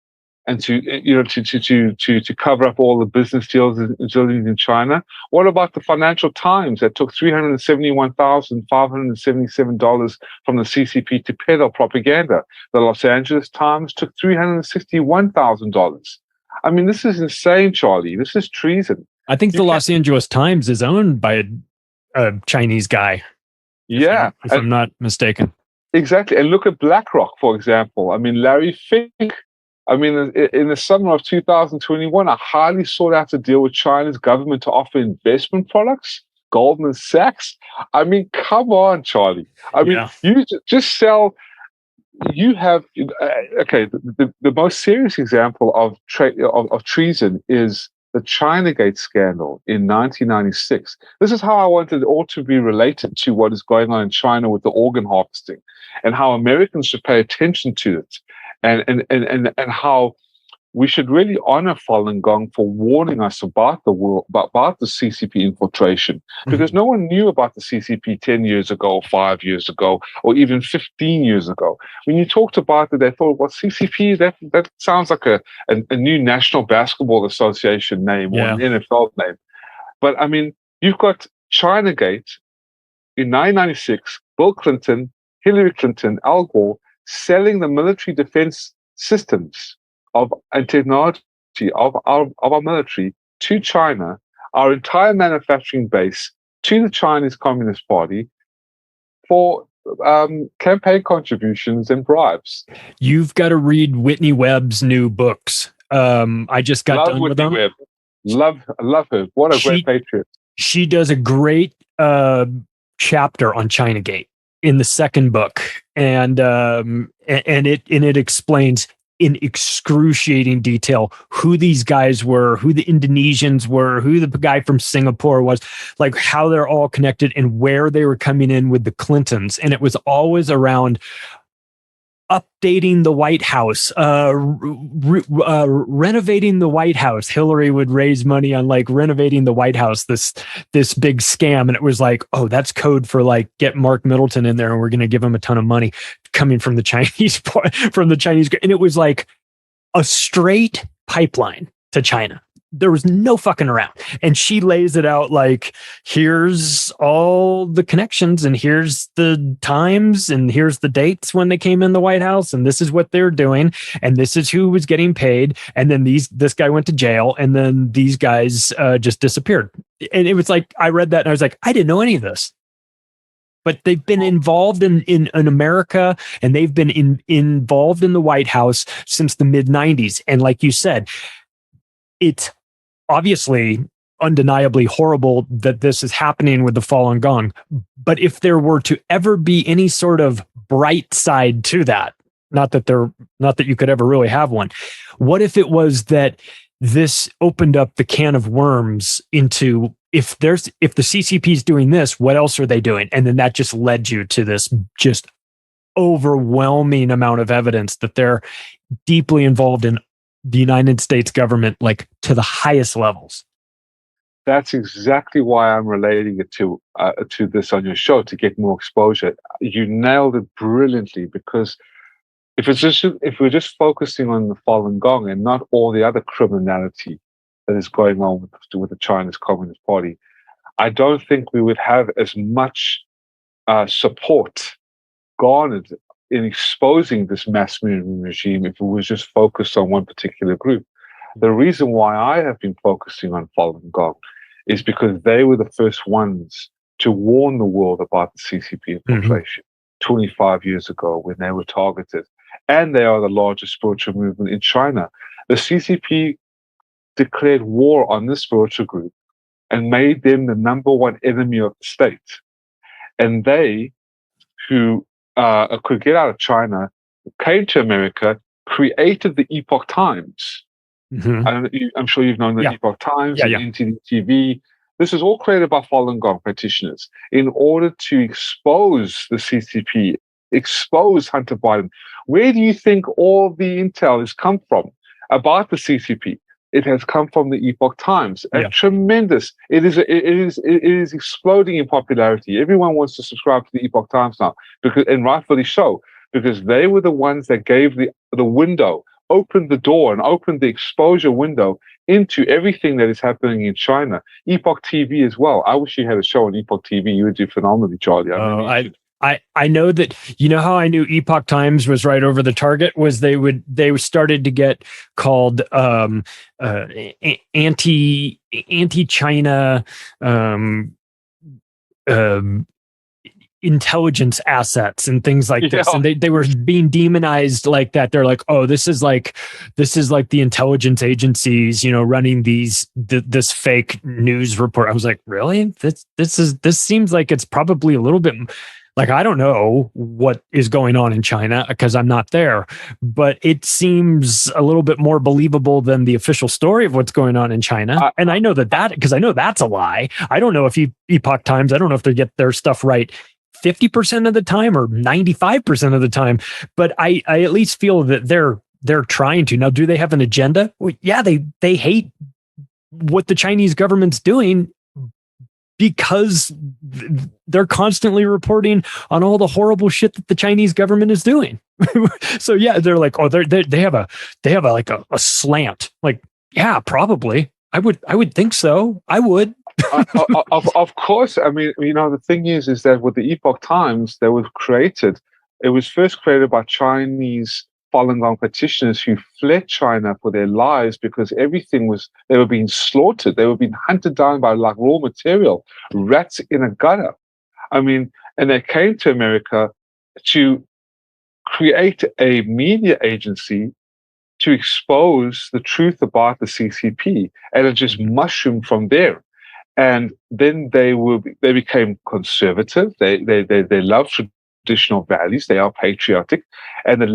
and to cover up all the business deals in China? What about the Financial Times that took $371,577 from the CCP to peddle propaganda? The Los Angeles Times took $361,000. I mean, this is insane, Charlie. This is treason. I think the Los Angeles Times is owned by a Chinese guy. Yeah. If I'm not mistaken. Exactly. And look at BlackRock, for example. I mean, Larry Fink. I mean, in the summer of 2021, a highly sought after deal with China's government to offer investment products. Goldman Sachs. I mean, come on, Charlie. I mean, you just sell. You have okay. The most serious example of treason is the Chinagate scandal in 1996. This is how I wanted it all to be related to what is going on in China with the organ harvesting, and how Americans should pay attention to it, and how we should really honor Falun Gong for warning us about the world, about the CCP infiltration, because no one knew about the CCP 10 years ago, 5 years ago, or even 15 years ago. When you talked about it, they thought, well, CCP, that sounds like a new National Basketball Association name or an NFL name. But I mean, you've got Chinagate in 1996, Bill Clinton, Hillary Clinton, Al Gore, selling the military defense systems and technology of our military to China, our entire manufacturing base to the Chinese Communist Party for campaign contributions and bribes. You've got to read Whitney Webb's new books. I just got done with them. Webb. Love her. What a great patriot. She does a great chapter on Chinagate in the second book, and it explains in excruciating detail who these guys were, who the Indonesians were, who the guy from Singapore was, like how they're all connected and where they were coming in with the Clintons. And it was always around updating the White House, renovating the White House. Hillary would raise money on like renovating the White House, this big scam. And it was like, oh, that's code for like, get Mark Middleton in there and we're going to give him a ton of money coming from the Chinese, and it was like a straight pipeline to China. There was no fucking around. And she lays it out like, here's all the connections and here's the times and here's the dates when they came in the White House and this is what they're doing and this is who was getting paid. And then this guy went to jail and then these guys just disappeared. And it was like, I read that and I was like, I didn't know any of this. But they've been involved in America and they've been involved in the White House since the mid-90s. And like you said, it's obviously undeniably horrible that this is happening with the Falun Gong. But if there were to ever be any sort of bright side to that, not that you could ever really have one, what if it was that this opened up the can of worms into if the CCP is doing this, what else are they doing? And then that just led you to this just overwhelming amount of evidence that they're deeply involved in the United States government, like to the highest levels. That's exactly why I'm relating it to this on your show, to get more exposure. You nailed it brilliantly, because if we're just focusing on the Falun Gong and not all the other criminality that is going on with the Chinese Communist Party, I don't think we would have as much support garnered in exposing this mass murdering regime if it was just focused on one particular group. The reason why I have been focusing on Falun Gong is because they were the first ones to warn the world about the CCP infiltration 25 years ago when they were targeted. And they are the largest spiritual movement in China. The CCP declared war on this spiritual group and made them the number one enemy of the state. And they, who could get out of China, came to America, created the Epoch Times. I'm sure you've known the Epoch Times and NTD-TV. This is all created by Falun Gong practitioners in order to expose the CCP, expose Hunter Biden. Where do you think all the intel has come from about the CCP? It has come from the Epoch Times. Tremendous. It is exploding in popularity. Everyone wants to subscribe to the Epoch Times now, and rightfully so, because they were the ones that gave the window opened the door and opened the exposure window into everything that is happening in China. Epoch TV as well. I wish you had a show on Epoch TV. You would do phenomenally, Charlie. I know that, you know how I knew Epoch Times was right over the target was they started to get called anti-China intelligence assets and things like this, and they were being demonized like that. They're like, oh, this is like the intelligence agencies, running this fake news report. I was like, really? This seems like it's probably a little bit. Like, I don't know what is going on in China because I'm not there, but it seems a little bit more believable than the official story of what's going on in China. And I know that because I know that's a lie. I don't know if Epoch Times, I don't know if they get their stuff right 50% of the time or 95% of the time, but I at least feel that they're trying to. Now, do they have an agenda? Well, yeah, they hate what the Chinese government's doing, because they're constantly reporting on all the horrible shit that the Chinese government is doing. So yeah, they're like, oh, they have a like a slant. Like, yeah, probably. I would think so. I would. Of course. I mean, the thing is that with the Epoch Times, it was first created by Chinese Falun Gong practitioners who fled China for their lives because they were being slaughtered. They were being hunted down by like raw material, rats in a gutter. I mean, and they came to America to create a media agency to expose the truth about the CCP, and it just mushroomed from there. And then they became conservative. They loved traditional values. They are patriotic. And the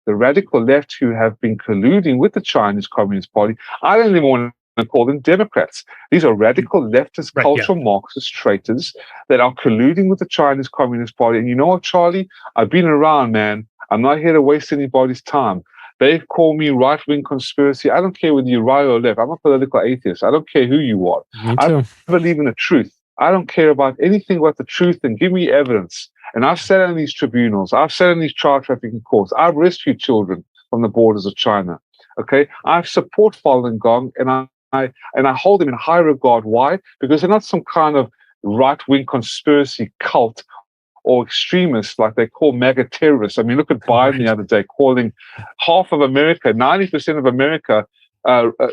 radical left, who have been colluding with the Chinese Communist Party, I don't even want to call them Democrats. These are radical leftist, cultural Marxist traitors that are colluding with the Chinese Communist Party. And you know what, Charlie? I've been around, man. I'm not here to waste anybody's time. They call me right-wing conspiracy. I don't care whether you're right or left. I'm a political atheist. I don't care who you are. I believe in the truth. I don't care about anything but the truth, and give me evidence. And I've sat in these tribunals. I've sat in these child trafficking courts. I've rescued children from the borders of China. Okay, I support Falun Gong, and I hold them in high regard. Why? Because they're not some kind of right-wing conspiracy cult or extremists like they call MAGA terrorists. I mean, look at Biden the other day calling half of America, 90% of America,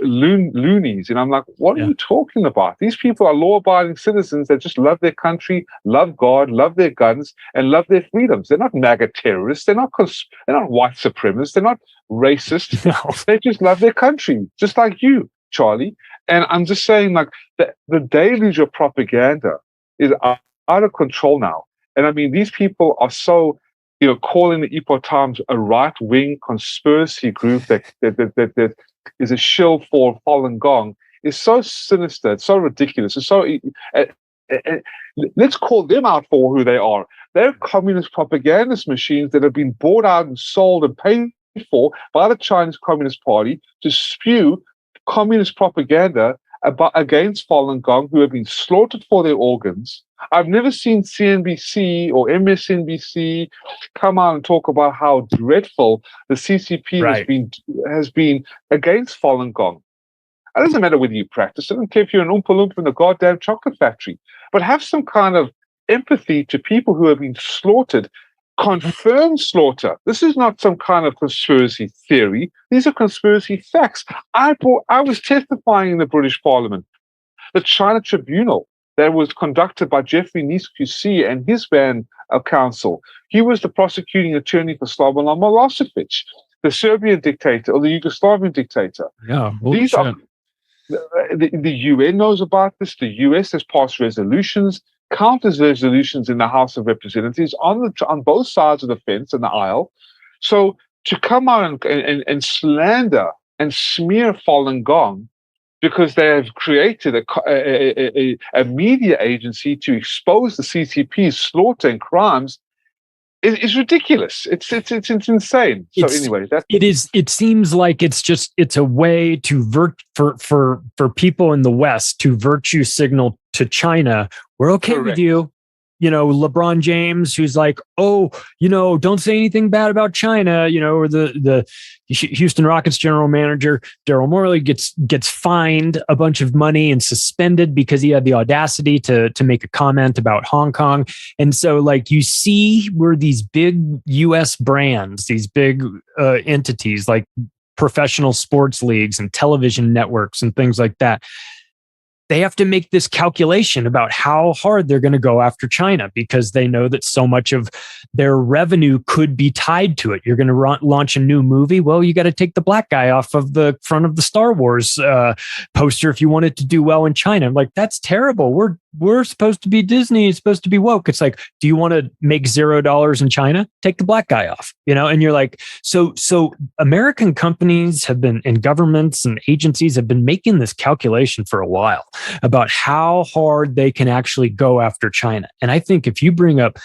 loonies. And I'm like, what are you talking about? These people are law-abiding citizens that just love their country, love God, love their guns, and love their freedoms. They're not MAGA terrorists. They're not white supremacists. They're not racist. No. They just love their country, just like you, Charlie. And I'm just saying, like, the deluge of propaganda is out of control now. And I mean, these people are so, calling the Epoch Times a right-wing conspiracy group that is a shill for Falun Gong is so sinister, it's so ridiculous, it's so. Let's call them out for who they are. They're communist propagandist machines that have been bought out and sold and paid for by the Chinese Communist Party to spew communist propaganda against Falun Gong, who have been slaughtered for their organs. I've never seen CNBC or MSNBC come out and talk about how dreadful the CCP has been against Falun Gong. It doesn't matter whether you practice it. I don't care if you're an Oompa Loompa in a goddamn chocolate factory, but have some kind of empathy to people who have been slaughtered. Confirmed slaughter. This is not some kind of conspiracy theory. These are conspiracy facts. I was testifying in the British Parliament. The China Tribunal that was conducted by Jeffrey Nice QC and his band counsel. He was the prosecuting attorney for Slobodan Milosevic, the Serbian dictator or the Yugoslavian dictator. Yeah, these are the UN knows about this. The US has passed resolutions, countless resolutions in the House of Representatives on both sides of the fence in the aisle. So to come out and slander and smear Falun Gong because they have created a media agency to expose the CCP's slaughter and crimes is ridiculous. It's insane. So anyway, it seems like it's a way to for people in the West to virtue signal to China. We're okay with you. LeBron James, who's like, oh, don't say anything bad about China, or the Houston Rockets general manager, Daryl Morey, gets fined a bunch of money and suspended because he had the audacity to make a comment about Hong Kong. And so like you see where these big US brands, these big entities like professional sports leagues and television networks and things like that, they have to make this calculation about how hard they're going to go after China because they know that so much of their revenue could be tied to it. You're going to launch a new movie. Well, you got to take the black guy off of the front of the Star Wars poster if you want it to do well in China. I'm like, that's terrible. We're supposed to be Disney. It's supposed to be woke. It's like, do you want to make $0 in China? Take the black guy off, and you're like, so American companies have been, and governments and agencies have been making this calculation for a while about how hard they can actually go after China. And I think if you bring up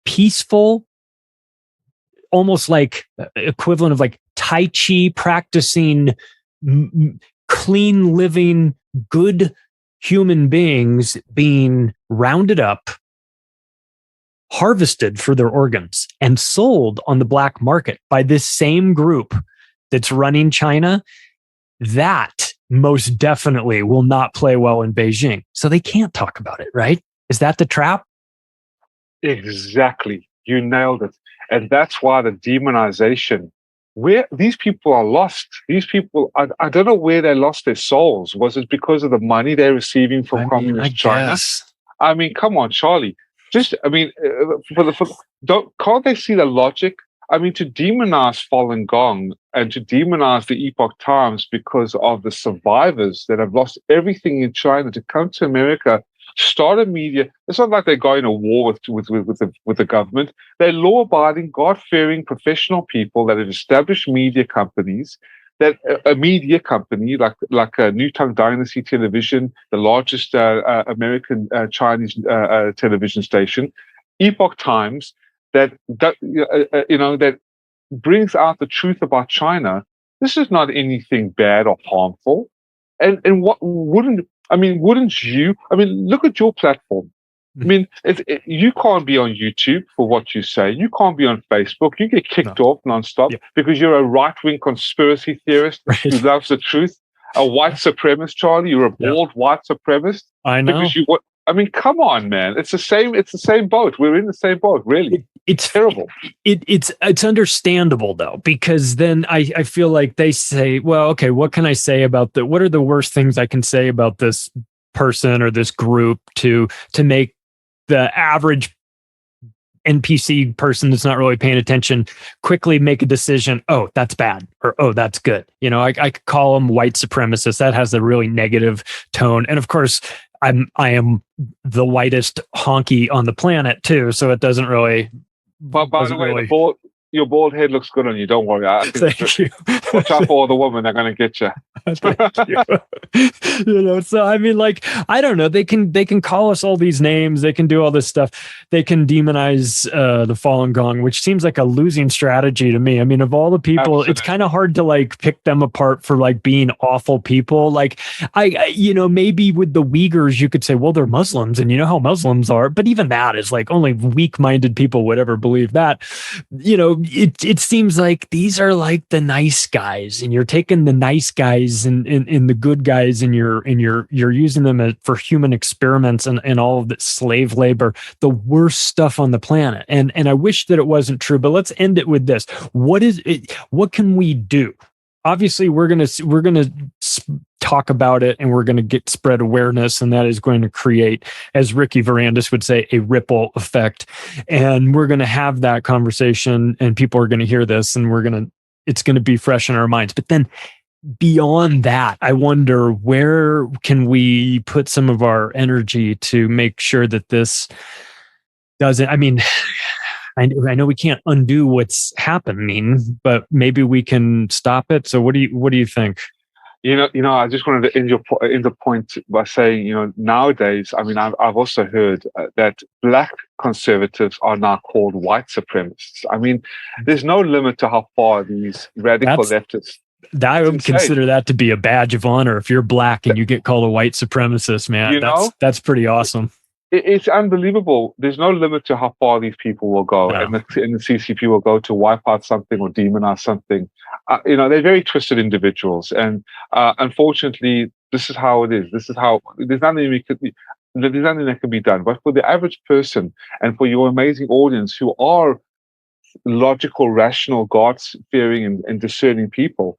peaceful, almost like equivalent of like Tai Chi practicing, clean living, good human beings being rounded up, harvested for their organs, and sold on the black market by this same group that's running China, that most definitely will not play well in Beijing. So they can't talk about it, right? Is that the trap? Exactly. You nailed it. And that's why the demonization, where these people are lost. These people, I don't know where they lost their souls. Was it because of the money they're receiving from communist China? I mean, come on, Charlie. Can't they see the logic? I mean, to demonize Falun Gong and to demonize the Epoch Times because of the survivors that have lost everything in China to come to America, start a media. It's not like they're going to war with the government. They're law-abiding, God-fearing, professional people that have established media companies. That a media company like New Tongue Dynasty Television, the largest American Chinese television station, Epoch Times, that brings out the truth about China. This is not anything bad or harmful. And what wouldn't you? I mean, look at your platform. I mean, you can't be on YouTube for what you say. You can't be on Facebook. You get kicked off nonstop because you're a right-wing conspiracy theorist who loves the truth. A white supremacist, Charlie. You're a bald white supremacist. I know. I mean, come on, man. It's the same boat. We're in the same boat, really. It's terrible. It's understandable though, because then I feel like they say, well, okay, what can I say about what are the worst things I can say about this person or this group to make the average NPC person that's not really paying attention quickly make a decision, oh, that's bad, or oh, that's good. I could call them white supremacists. That has a really negative tone. And of course, I am the whitest honky on the planet too, so it doesn't really. But by the way, your bald head looks good on you. Don't worry. Thank you. Watch out for all the women. They're going to get you. Thank you. So I mean, like, I don't know. They can call us all these names. They can do all this stuff. They can demonize the Falun Gong, which seems like a losing strategy to me. I mean, of all the people, Absolutely. It's kind of hard to like pick them apart for like being awful people. Like maybe with the Uyghurs, you could say, well, they're Muslims, and you know how Muslims are. But even that is like only weak-minded people would ever believe that. It seems like these are like the nice guys, and you're taking the nice guys and the good guys, and you're using them for human experiments and all of the slave labor, the worst stuff on the planet. And I wish that it wasn't true, but let's end it with this. What can we do? Obviously, we're gonna talk about it, and we're going to spread awareness, and that is going to create, as Ricky Varandas would say, a ripple effect. And we're going to have that conversation, and people are going to hear this, and it's going to be fresh in our minds. But then beyond that, I wonder, where can we put some of our energy to make sure that this doesn't, I mean, I know we can't undo what's happening, but maybe we can stop it. So what do you think? I just wanted to end the point by saying, nowadays, I mean, I've also heard that black conservatives are now called white supremacists. I mean, there's no limit to how far these radical leftists. I would consider that to be a badge of honor if you're black and you get called a white supremacist, man. That's pretty awesome. It's unbelievable. There's no limit to how far these people will go, No. and the CCP will go to wipe out something or demonize something. They're very twisted individuals, and unfortunately, this is how it is. This is how there's nothing that can be done. But for the average person, and for your amazing audience who are logical, rational, God-fearing, and discerning people,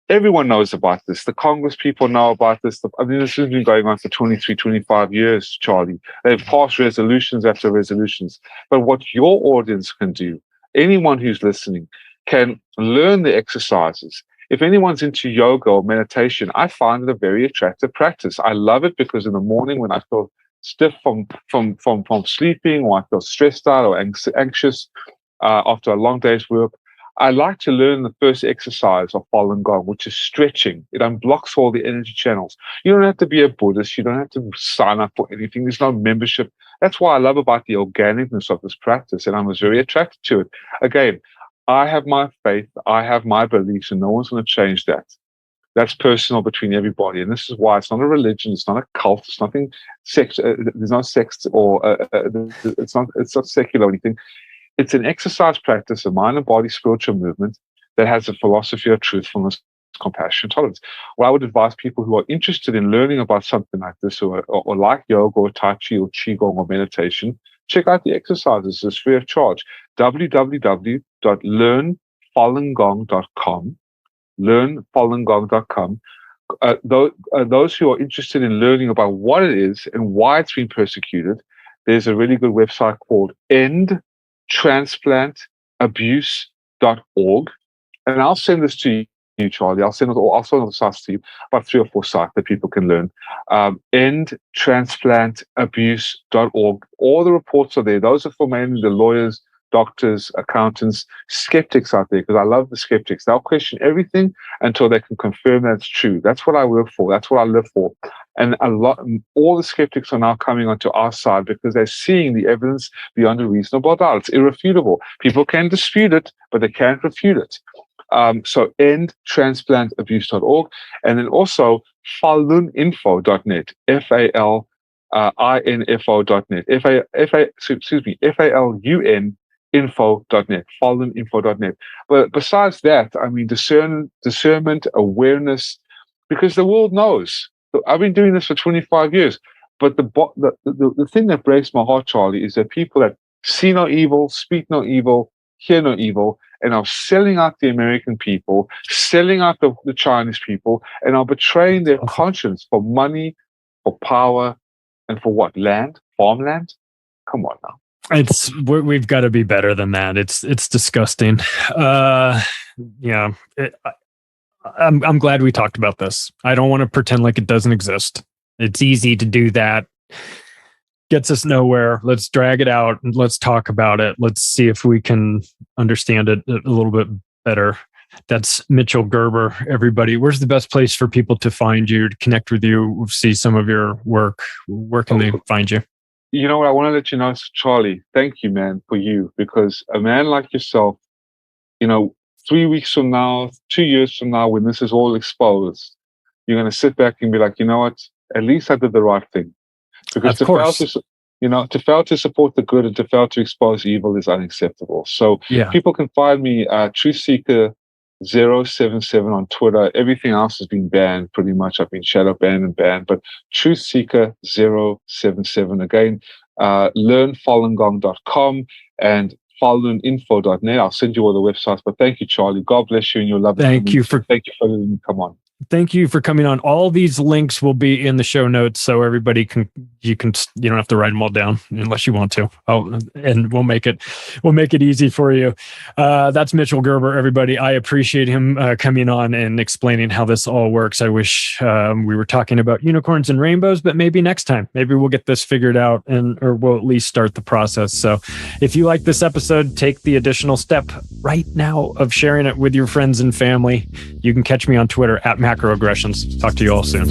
everyone knows about this. The Congress people know about this. This has been going on for 23, 25 years, Charlie. They've passed resolutions after resolutions. But what your audience can do, anyone who's listening, can learn the exercises. If anyone's into yoga or meditation, I find it a very attractive practice. I love it because in the morning when I feel stiff from sleeping, or I feel stressed out or anxious after a long day's work, I like to learn the first exercise of Falun Gong, which is stretching. It unblocks all the energy channels. You don't have to be a Buddhist. You don't have to sign up for anything. There's no membership. That's what I love about the organicness of this practice, and I was very attracted to it. Again, I have my faith, I have my beliefs, and no one's going to change that. That's personal between everybody, and this is why it's not a religion, it's not a cult, it's nothing sex. There's no sex, or it's not secular or anything. It's an exercise practice, a mind and body spiritual movement that has a philosophy of truthfulness, compassion, tolerance. Well, I would advise people who are interested in learning about something like this, or like yoga or Tai Chi or Qigong or meditation, check out the exercises. It's free of charge. www.learnfalungong.com. Learnfalungong.com. Those who are interested in learning about what it is and why it's been persecuted, there's a really good website called endtransplantabuse.org. And I'll send this to you, Charlie. I'll send all the sites to you, about 3 or 4 sites that people can learn. Endtransplantabuse.org. All the reports are there. Those are for mainly the lawyers, doctors, accountants, skeptics out there, because I love the skeptics. They'll question everything until they can confirm that it's true. That's what I work for. That's what I live for. And all the skeptics are now coming onto our side because they're seeing the evidence beyond a reasonable doubt. It's irrefutable. People can dispute it, but they can't refute it. So endtransplantabuse.org, and then also faluninfo.net, falinfo.net, falun info.net, faluninfo.net. But besides that, I mean, discernment, awareness, because the world knows. I've been doing this for 25 years, but the thing that breaks my heart, Charlie, is that people that see no evil, speak no evil, hear no evil, and are selling out the American people, selling out the Chinese people, and are betraying their conscience for money, for power, and for what? Land? Farmland? Come on now. We've got to be better than that. It's disgusting. I'm glad we talked about this. I don't want to pretend like it doesn't exist. It's easy to do that. Gets us nowhere. Let's drag it out and let's talk about it. Let's see if we can understand it a little bit better. That's Mitchell Gerber, everybody. Where's the best place for people to find you, to connect with you, see some of your work? Where can they find you? You know what? I want to let you know, Charlie, thank you, man, for you, because a man like yourself, 3 weeks from now, 2 years from now, when this is all exposed, you're going to sit back and be like, you know what? At least I did the right thing. Because to fail to support the good and to fail to expose evil is unacceptable. So people can find me TruthSeeker077 on Twitter. Everything else has been banned pretty much. I've been shadow banned, but TruthSeeker077. Again, learnfalungong.com and faluninfo.net. I'll send you all the websites. But thank you, Charlie. God bless you and your love. Thank you for letting me come on. Thank you for coming on. All these links will be in the show notes, so everybody you don't have to write them all down unless you want to. Oh, and we'll make it easy for you. That's Mitchell Gerber, everybody. I appreciate him coming on and explaining how this all works. I wish we were talking about unicorns and rainbows, but maybe next time. Maybe we'll get this figured out, or we'll at least start the process. So if you like this episode, take the additional step right now of sharing it with your friends and family. You can catch me on Twitter @macroaggressions. Talk to you all soon.